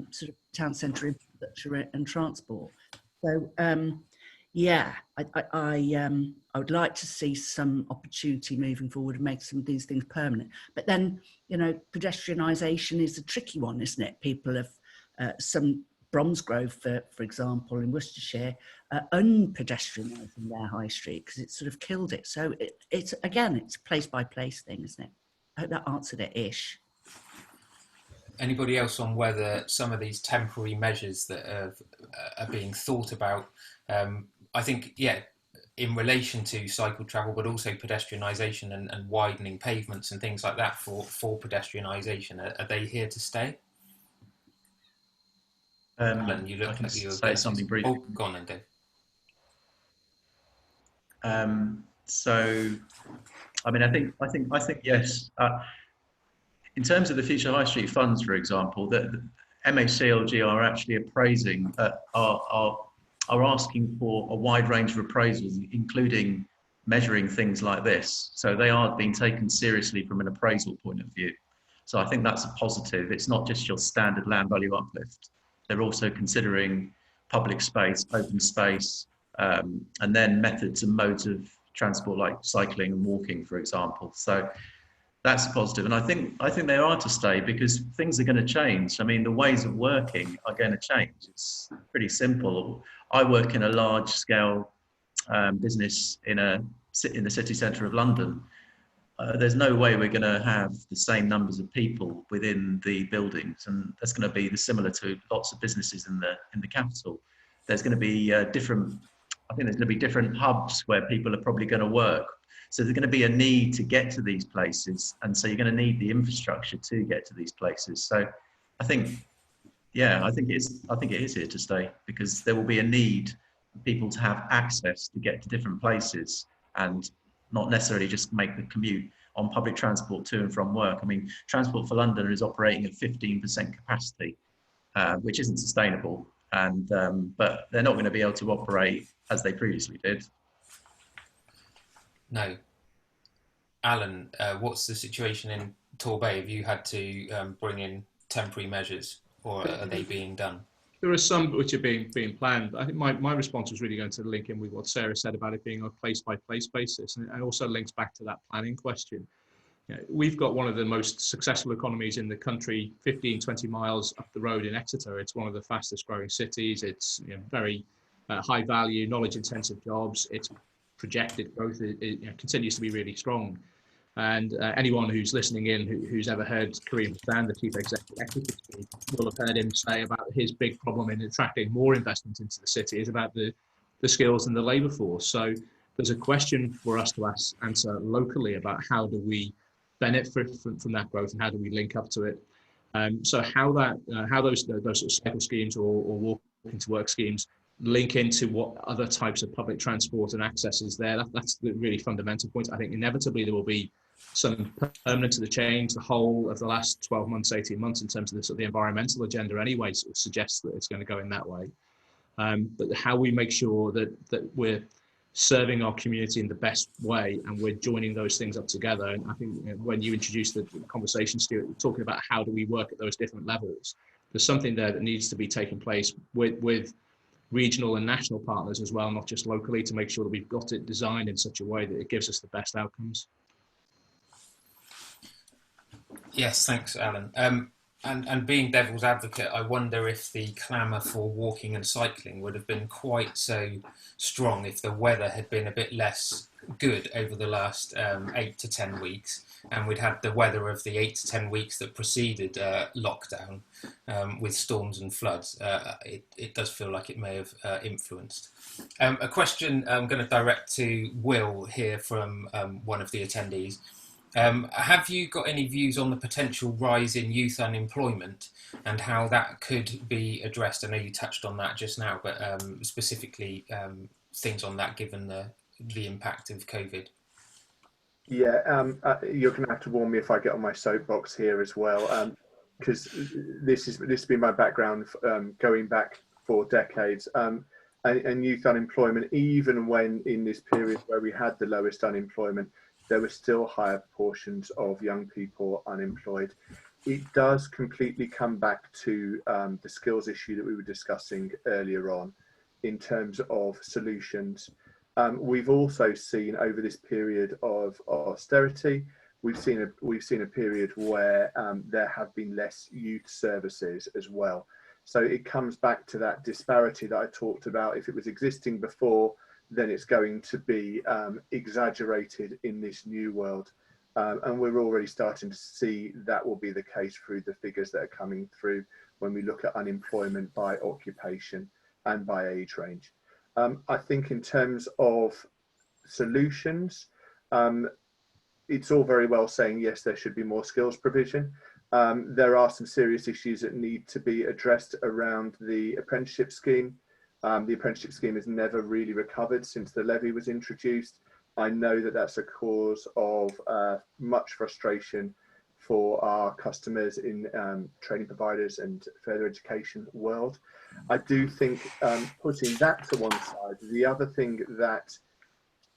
sort of town centre infrastructure and transport. So, yeah, I would like to see some opportunity moving forward and make some of these things permanent. But then, you know, pedestrianisation is a tricky one, isn't it? People have some Bromsgrove, for example, in Worcestershire, unpedestrianising their high street because it sort of killed it. So it's again, it's a place by place thing, isn't it? I hope that answered it ish. Anybody else on whether some of these temporary measures that are being thought about, I think, yeah, in relation to cycle travel, but also pedestrianisation and widening pavements and things like that for pedestrianisation, are they here to stay? Alan, you I look can like you were say going something to... briefly. Oh, go on then, Dave. So, I mean, I think yes. In terms of the future high street funds, for example, the MHCLG are actually appraising, are asking for a wide range of appraisals, including measuring things like this. So they are being taken seriously from an appraisal point of view. So I think that's a positive. It's not just your standard land value uplift. They're also considering public space, open space, and then methods and modes of transport like cycling and walking, for example. So that's positive, and I think they are to stay because things are going to change. I mean, the ways of working are going to change. It's pretty simple. I work in a large-scale business in the city centre of London. There's no way we're going to have the same numbers of people within the buildings, and that's going to be similar to lots of businesses in the capital. There's going to be different. I think there's going to be different hubs where people are probably going to work. So there's going to be a need to get to these places, and so you're going to need the infrastructure to get to these places. So I think, yeah, I think it is here to stay because there will be a need for people to have access to get to different places and not necessarily just make the commute on public transport to and from work. I mean, Transport for London is operating at 15% capacity, which isn't sustainable, and but they're not going to be able to operate as they previously did. No. Alan, what's the situation in Torbay? Have you had to bring in temporary measures, or are they being done? There are some which are being planned. I think my response was really going to link in with what Sarah said about it being on a place-by-place basis, and also links back to that planning question. You know, we've got one of the most successful economies in the country, 15, 20 miles up the road in Exeter. It's one of the fastest growing cities. It's very high value, knowledge intensive jobs. Its projected growth continues to be really strong. And anyone who's listening in who's ever heard Kareem Hassan, the Chief Executive, will have heard him say about his big problem in attracting more investment into the city is about the skills and the labour force. So there's a question for us to answer locally about how do we benefit from that growth and how do we link up to it. So how those sort of cycle schemes or walking to work schemes link into what other types of public transport and access is there. That's the really fundamental point. I think inevitably there will be some permanent to the change. The whole of the last 12 months, 18 months in terms of the, sort of the environmental agenda anyway sort of suggests that it's going to go in that way. But how we make sure that we're serving our community in the best way and we're joining those things up together. And I think when you introduced the conversation, Stuart, talking about how do we work at those different levels, there's something there that needs to be taking place with regional and national partners as well, not just locally, to make sure that we've got it designed in such a way that it gives us the best outcomes. Yes, thanks, Alan. And being devil's advocate, I wonder if the clamour for walking and cycling would have been quite so strong if the weather had been a bit less good over the last 8 to 10 weeks, and we'd had the weather of the 8 to 10 weeks that preceded lockdown with storms and floods. It does feel like it may have influenced. A question I'm going to direct to Will here from one of the attendees. Have you got any views on the potential rise in youth unemployment and how that could be addressed? I know you touched on that just now, but specifically things on that given the impact of COVID. Yeah, you're going to have to warn me if I get on my soapbox here as well, because this has been my background going back for decades. And youth unemployment, even when in this period where we had the lowest unemployment, there were still higher proportions of young people unemployed. It does completely come back to the skills issue that we were discussing earlier on in terms of solutions. We've also seen over this period of austerity, we've seen a period where there have been less youth services as well. So it comes back to that disparity that I talked about. If it was existing before, then it's going to be exaggerated in this new world. And we're already starting to see that will be the case through the figures that are coming through when we look at unemployment by occupation and by age range. I think in terms of solutions, it's all very well saying, yes, there should be more skills provision. There are some serious issues that need to be addressed around the apprenticeship scheme. The apprenticeship scheme has never really recovered since the levy was introduced. I know that that's a cause of much frustration for our customers in training providers and further education world. I do think putting that to one side, the other thing that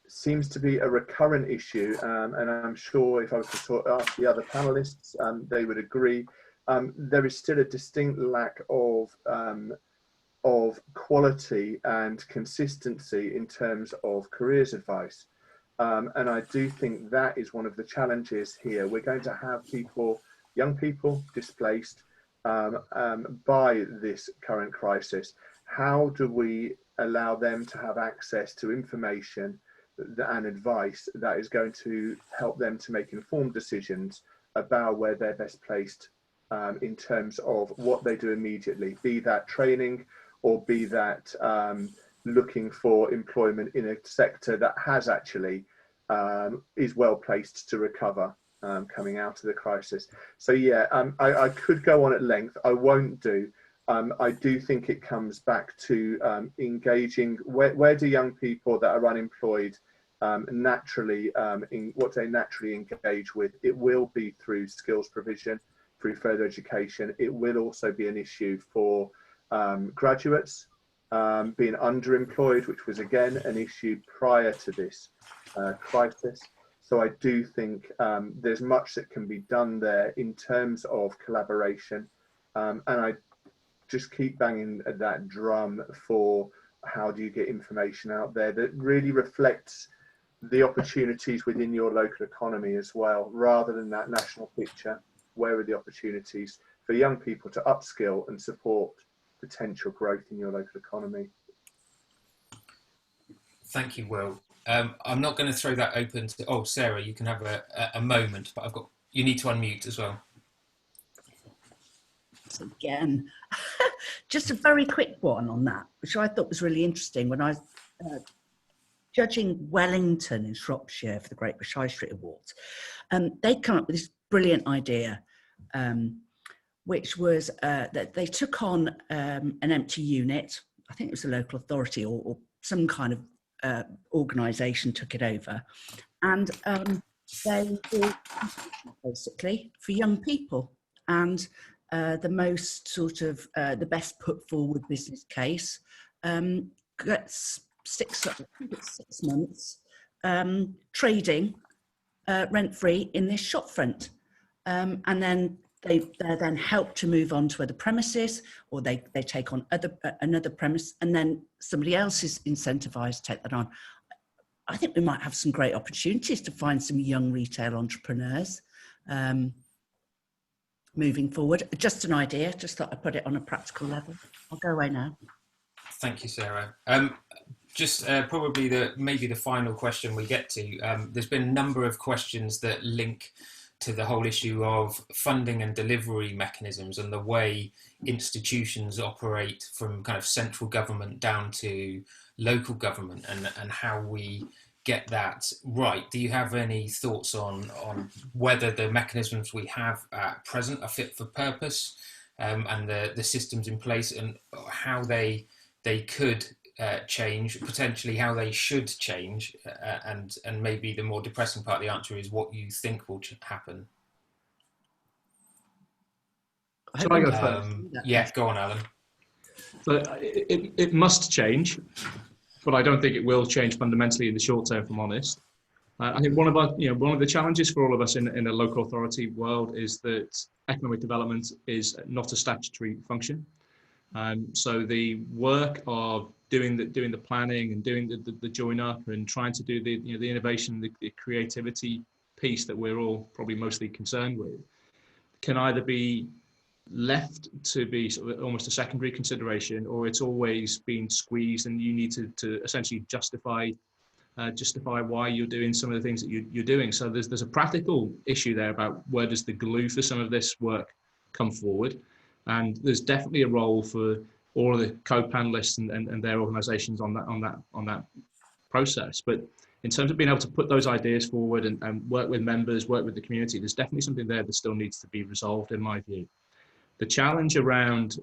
seems to be a recurrent issue, and I'm sure if I was to ask the other panelists, they would agree, there is still a distinct lack of quality and consistency in terms of careers advice. And I do think that is one of the challenges here. We're going to have people, young people, displaced by this current crisis. How do we allow them to have access to information and advice that is going to help them to make informed decisions about where they're best placed in terms of what they do immediately, be that training or be that looking for employment in a sector that has actually is well placed to recover coming out of the crisis. So yeah, I could go on at length. I won't do. I do think it comes back to engaging. Where do young people that are unemployed naturally in what they naturally engage with? It will be through skills provision, through further education. It will also be an issue for graduates being underemployed, which was again an issue prior to this crisis. So I do think there's much that can be done there in terms of collaboration, and I just keep banging at that drum for how do you get information out there that really reflects the opportunities within your local economy as well, rather than that national picture. Where are the opportunities for young people to upskill and support potential growth in your local economy? Thank you, Will. I'm not going to throw that open to, oh, Sarah, you can have a moment, but you need to unmute as well. So again, just a very quick one on that, which I thought was really interesting. When I was judging Wellington in Shropshire for the Great British High Street Awards, they'd come up with this brilliant idea, which was that they took on an empty unit. I think it was a local authority or some kind of organisation took it over, and they did basically for young people, and the most sort of the best put forward business case gets 6 months trading rent-free in this shop front, and then they're then helped to move on to other premises, or they take on another premise, and then somebody else is incentivized to take that on. I think we might have some great opportunities to find some young retail entrepreneurs moving forward. Just an idea, just thought I'd put it on a practical level. I'll go away now. Thank you, Sarah. Just probably maybe the final question we get to, there's been a number of questions that link to the whole issue of funding and delivery mechanisms and the way institutions operate from kind of central government down to local government, and how we get that right. Do you have any thoughts on whether the mechanisms we have at present are fit for purpose, and the systems in place, and how they could change, potentially how they should change, and maybe the more depressing part of the answer is what you think will happen? Shall I go first? Yeah, go on, Alan. So it must change, but I don't think it will change fundamentally in the short term, if I'm honest. I think one of the challenges for all of us in a local authority world is that economic development is not a statutory function. So the work of doing the planning and doing the join up and trying to do the innovation, the creativity piece that we're all probably mostly concerned with, can either be left to be sort of almost a secondary consideration, or it's always been squeezed and you need to essentially justify justify why you're doing some of the things that you're doing. So there's a practical issue there about where does the glue for some of this work come forward, and there's definitely a role for all of the co-panelists and their organisations on that process. But in terms of being able to put those ideas forward and work with members, work with the community, there's definitely something there that still needs to be resolved, in my view. The challenge around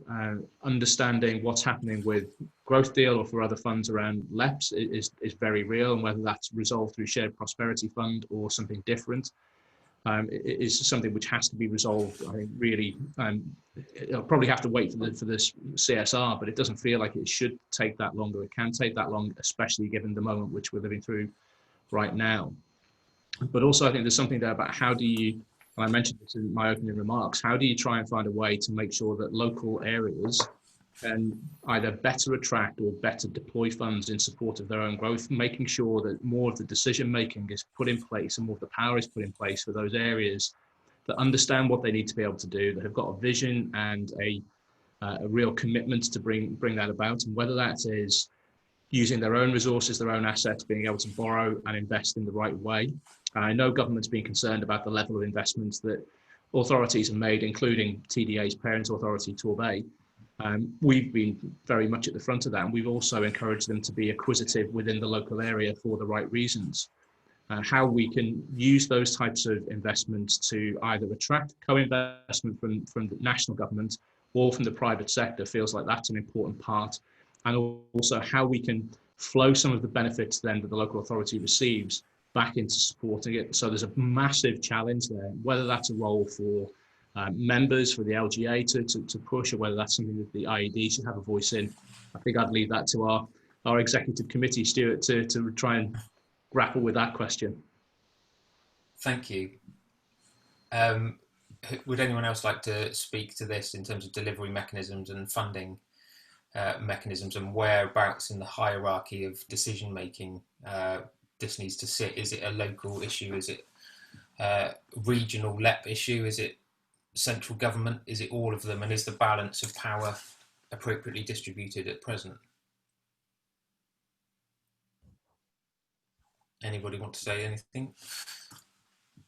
understanding what's happening with Growth Deal or for other funds around LEPs is very real, and whether that's resolved through Shared Prosperity Fund or something different is something which has to be resolved. I think really, it'll probably have to wait for this CSR, but it doesn't feel like it should take that longer. It can take that long, especially given the moment which we're living through right now. But also I think there's something there about how do you, and I mentioned this in my opening remarks, how do you try and find a way to make sure that local areas can either better attract or better deploy funds in support of their own growth, making sure that more of the decision making is put in place and more of the power is put in place for those areas that understand what they need to be able to do, that have got a vision and a real commitment to bring that about, and whether that is using their own resources, their own assets, being able to borrow and invest in the right way. And I know government's been concerned about the level of investments that authorities have made, including TDA's parent authority, Torbay. We've been very much at the front of that, and we've also encouraged them to be acquisitive within the local area for the right reasons. How we can use those types of investments to either attract co-investment from the national government or from the private sector feels like that's an important part. And also how we can flow some of the benefits then that the local authority receives back into supporting it. So there's a massive challenge there, whether that's a role for members, for the LGA to push, or whether that's something that the IED should have a voice in. I think I'd leave that to our executive committee, Stuart, to try and grapple with that question. Thank you. Would anyone else like to speak to this in terms of delivery mechanisms and funding mechanisms, and whereabouts in the hierarchy of decision making this needs to sit? Is it a local issue? Is it a regional LEP issue? Is it central government? Is it all of them? And is the balance of power appropriately distributed at present? Anybody want to say anything?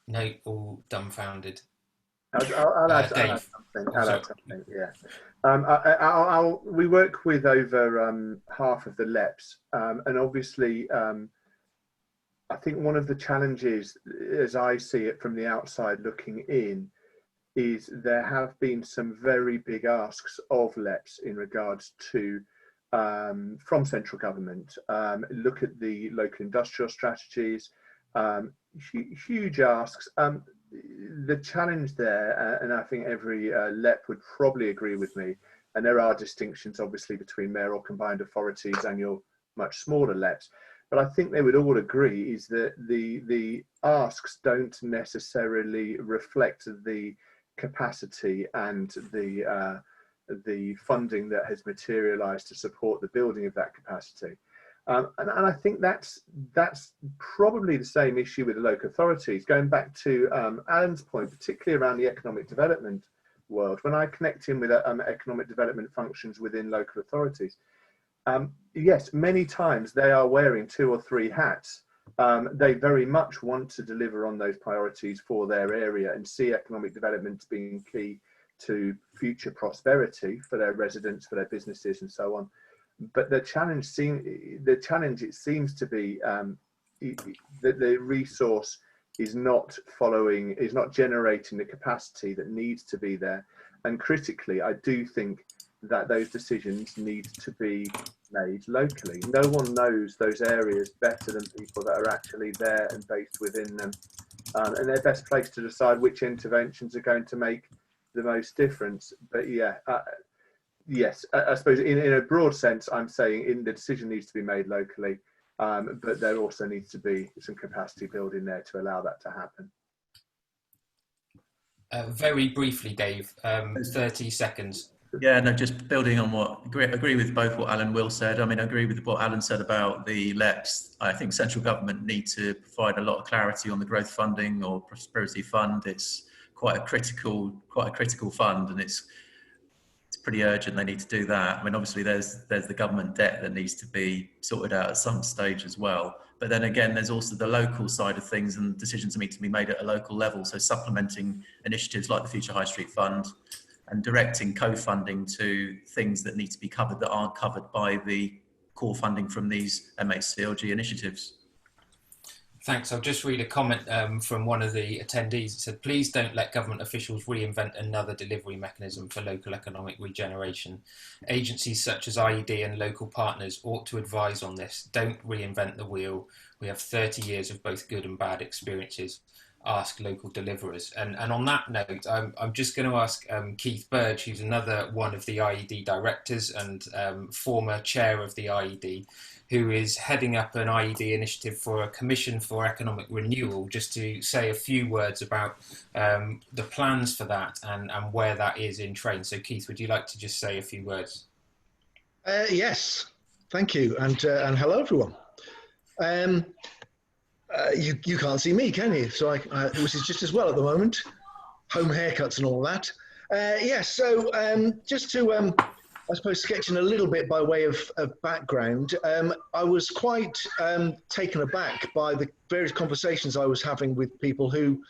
No, all dumbfounded. I'll add something. Yeah. We work with over half of the LEPs, and obviously, I think one of the challenges, as I see it from the outside looking in, is there have been some very big asks of LEPs in regards to from central government. Look at the local industrial strategies, huge asks. The challenge there, and I think every LEP would probably agree with me, and there are distinctions obviously between mayoral combined authorities and your much smaller LEPs, but I think they would all agree is that the asks don't necessarily reflect the capacity and the funding that has materialised to support the building of that capacity. And I think that's probably the same issue with the local authorities. Going back to Alan's point, particularly around the economic development world, when I connect in with economic development functions within local authorities, yes, many times they are wearing 2 or 3 hats. They very much want to deliver on those priorities for their area and see economic development being key to future prosperity for their residents, for their businesses, and so on. But the challenge it seems to be that the resource is not generating the capacity that needs to be there. And critically, I do think that those decisions need to be made locally. No one knows those areas better than people that are actually there and based within them. And they're best placed to decide which interventions are going to make the most difference. But yeah, yes, I suppose in a broad sense, I'm saying the decision needs to be made locally, but there also needs to be some capacity building there to allow that to happen. Very briefly, Dave, 30 seconds. Yeah, no, just building on agree with both what Alan and Will said. I mean, I agree with what Alan said about the LEPs. I think central government need to provide a lot of clarity on the growth funding or prosperity fund. It's quite a critical fund, and it's pretty urgent. They need to do that. I mean, obviously there's the government debt that needs to be sorted out at some stage as well. But then again, there's also the local side of things, and decisions need to be made at a local level. So supplementing initiatives like the Future High Street Fund and directing co-funding to things that need to be covered that aren't covered by the core funding from these MHCLG initiatives. Thanks. I'll just read a comment from one of the attendees. It said, please don't let government officials reinvent another delivery mechanism for local economic regeneration. Agencies such as IED and local partners ought to advise on this. Don't reinvent the wheel. We have 30 years of both good and bad experiences. Ask local deliverers. And on that note, I'm just going to ask Keith Burge, who's another one of the IED directors and former chair of the IED, who is heading up an IED initiative for a Commission for Economic Renewal, just to say a few words about the plans for that and where that is in train. So Keith, would you like to just say a few words? Yes, thank you, and hello everyone. You can't see me, can you? So which is just as well at the moment. Home haircuts and all that. Yes, so just to, I suppose, sketching a little bit by way of background, I was quite taken aback by the various conversations I was having with people who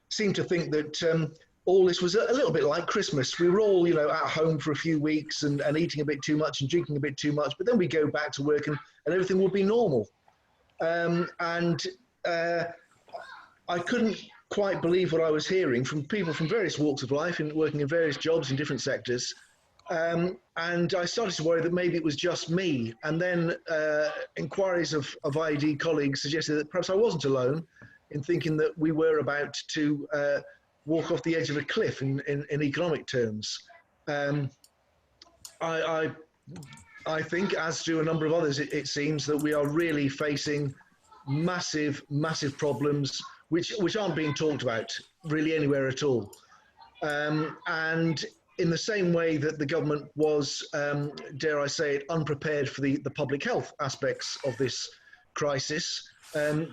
seemed to think that all this was a little bit like Christmas. We were all, at home for a few weeks and eating a bit too much and drinking a bit too much, but then we go back to work and everything will be normal. I couldn't quite believe what I was hearing from people from various walks of life and working in various jobs in different sectors. And I started to worry that maybe it was just me. And then inquiries of IED colleagues suggested that perhaps I wasn't alone in thinking that we were about to walk off the edge of a cliff in economic terms. I think, as do a number of others, it seems that we are really facing massive problems which aren't being talked about really anywhere at all. And in the same way that the government was, dare I say it, unprepared for the public health aspects of this crisis,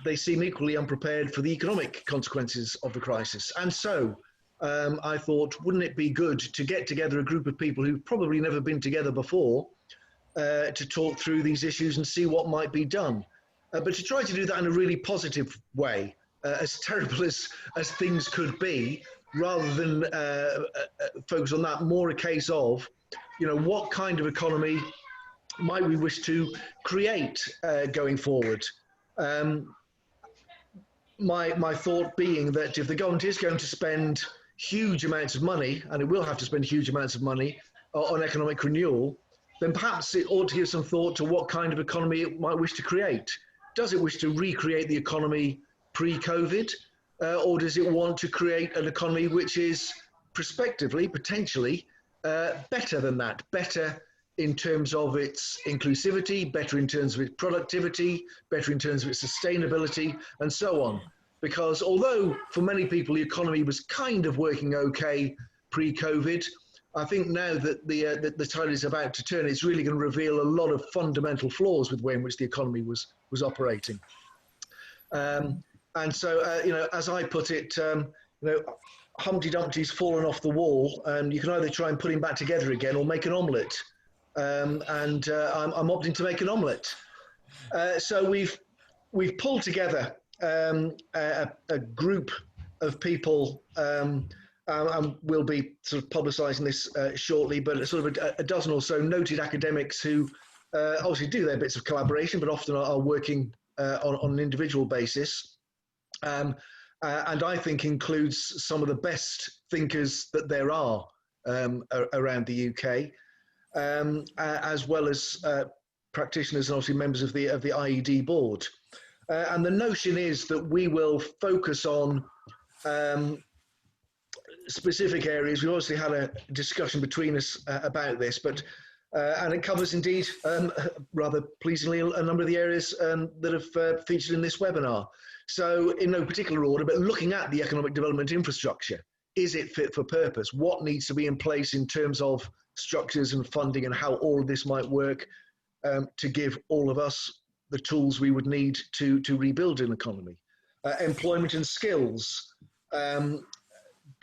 they seem equally unprepared for the economic consequences of the crisis. And so I thought, wouldn't it be good to get together a group of people who've probably never been together before to talk through these issues and see what might be done. But to try to do that in a really positive way, as terrible as things could be, rather than focus on that, more a case of, what kind of economy might we wish to create going forward? My thought being that if the government is going to spend huge amounts of money, and it will have to spend huge amounts of money on economic renewal, then perhaps it ought to give some thought to what kind of economy it might wish to create. Does it wish to recreate the economy pre-COVID, or does it want to create an economy which is prospectively, potentially, better than that, better in terms of its inclusivity, better in terms of its productivity, better in terms of its sustainability, and so on? Because although for many people the economy was kind of working okay pre-COVID, I think now that the tide is about to turn, it's really going to reveal a lot of fundamental flaws with the way in which the economy was operating. And so, as I put it, Humpty Dumpty's fallen off the wall, and you can either try and put him back together again or make an omelette. I'm opting to make an omelette. So we've pulled together a group of people. And we'll be sort of publicising this shortly, but sort of a dozen or so noted academics who obviously do their bits of collaboration, but often are working on an individual basis. And I think includes some of the best thinkers that there are around the UK, as well as practitioners and obviously members of the IED board. And the notion is that we will focus on specific areas. We obviously had a discussion between us about this, but and it covers indeed, rather pleasingly, a number of the areas that have featured in this webinar. So in no particular order, but looking at the economic development infrastructure, is it fit for purpose? What needs to be in place in terms of structures and funding, and how all of this might work to give all of us the tools we would need to rebuild an economy? Employment and skills.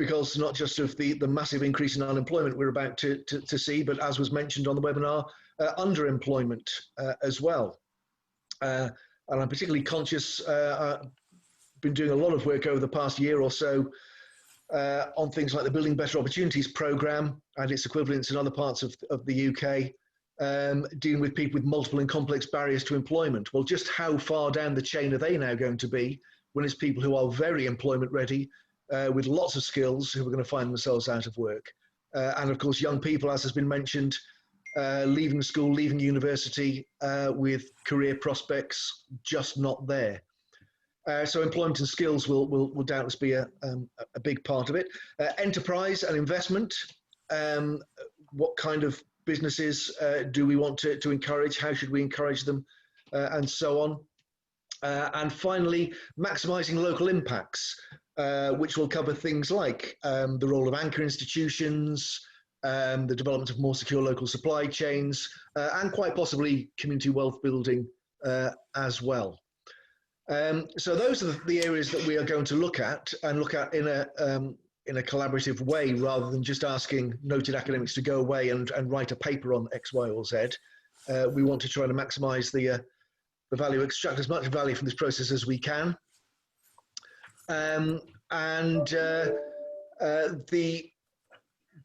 because not just of the massive increase in unemployment we're about to see, but as was mentioned on the webinar, underemployment as well. And I'm particularly conscious, I've been doing a lot of work over the past year or so on things like the Building Better Opportunities programme and its equivalents in other parts of the UK, dealing with people with multiple and complex barriers to employment. Well, just how far down the chain are they now going to be when it's people who are very employment ready, with lots of skills, who are going to find themselves out of work? And of course, young people, as has been mentioned, leaving school, leaving university with career prospects just not there. So employment and skills will doubtless be a big part of it. Enterprise and investment, what kind of businesses do we want to encourage? How should we encourage them? And so on. And finally, maximising local impacts, which will cover things like the role of anchor institutions, the development of more secure local supply chains, and quite possibly community wealth building as well. So those are the areas that we are going to look at, and look at in a collaborative way, rather than just asking noted academics to go away and write a paper on X, Y, or Z. We want to try to maximise the value, extract as much value from this process as we can. The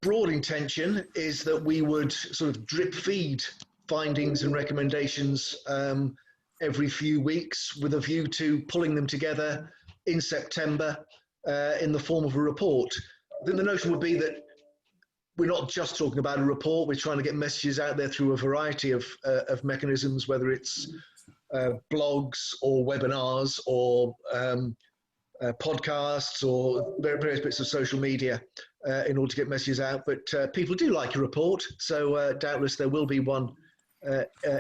broad intention is that we would sort of drip feed findings and recommendations every few weeks, with a view to pulling them together in September in the form of a report. I think the notion would be that we're not just talking about a report, we're trying to get messages out there through a variety of mechanisms, whether it's blogs or webinars or podcasts or various bits of social media in order to get messages out. But people do like a report, so doubtless there will be one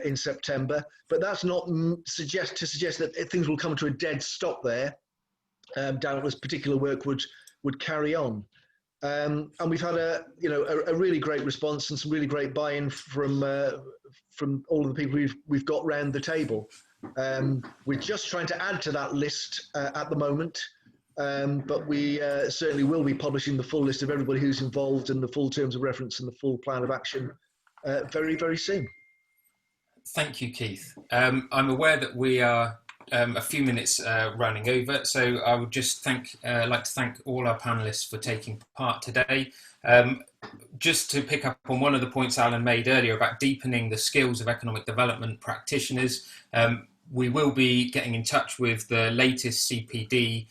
in September. But that's not to suggest that things will come to a dead stop there. Doubtless particular work would carry on. And we've had a really great response and some really great buy-in from all of the people we've got round the table. We're just trying to add to that list at the moment, but we certainly will be publishing the full list of everybody who's involved and the full terms of reference and the full plan of action very, very soon. Thank you, Keith. I'm aware that we are a few minutes running over, so I would just like to thank all our panellists for taking part today. Just to pick up on one of the points Alan made earlier about deepening the skills of economic development practitioners, we will be getting in touch with the latest CPD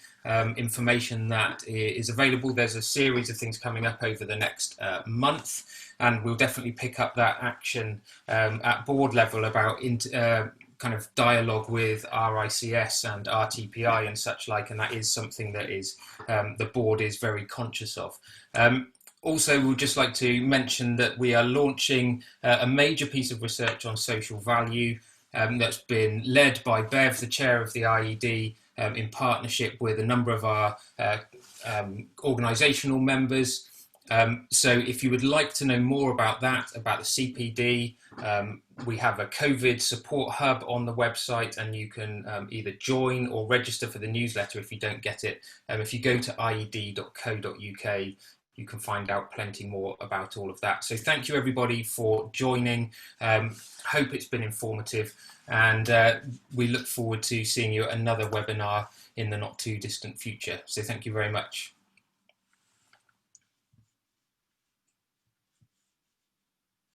information that is available. There's a series of things coming up over the next month, and we'll definitely pick up that action at board level about kind of dialogue with RICS and RTPI and such like, and that is something that is the board is very conscious of. Also, we'd just like to mention that we are launching a major piece of research on social value that's been led by Bev, the chair of the IED, in partnership with a number of our organisational members. So if you would like to know more about that, about the CPD, we have a COVID support hub on the website, and you can either join or register for the newsletter if you don't get it. If you go to ied.co.uk, you can find out plenty more about all of that. So thank you everybody for joining. Hope it's been informative, and we look forward to seeing you at another webinar in the not too distant future. So thank you very much.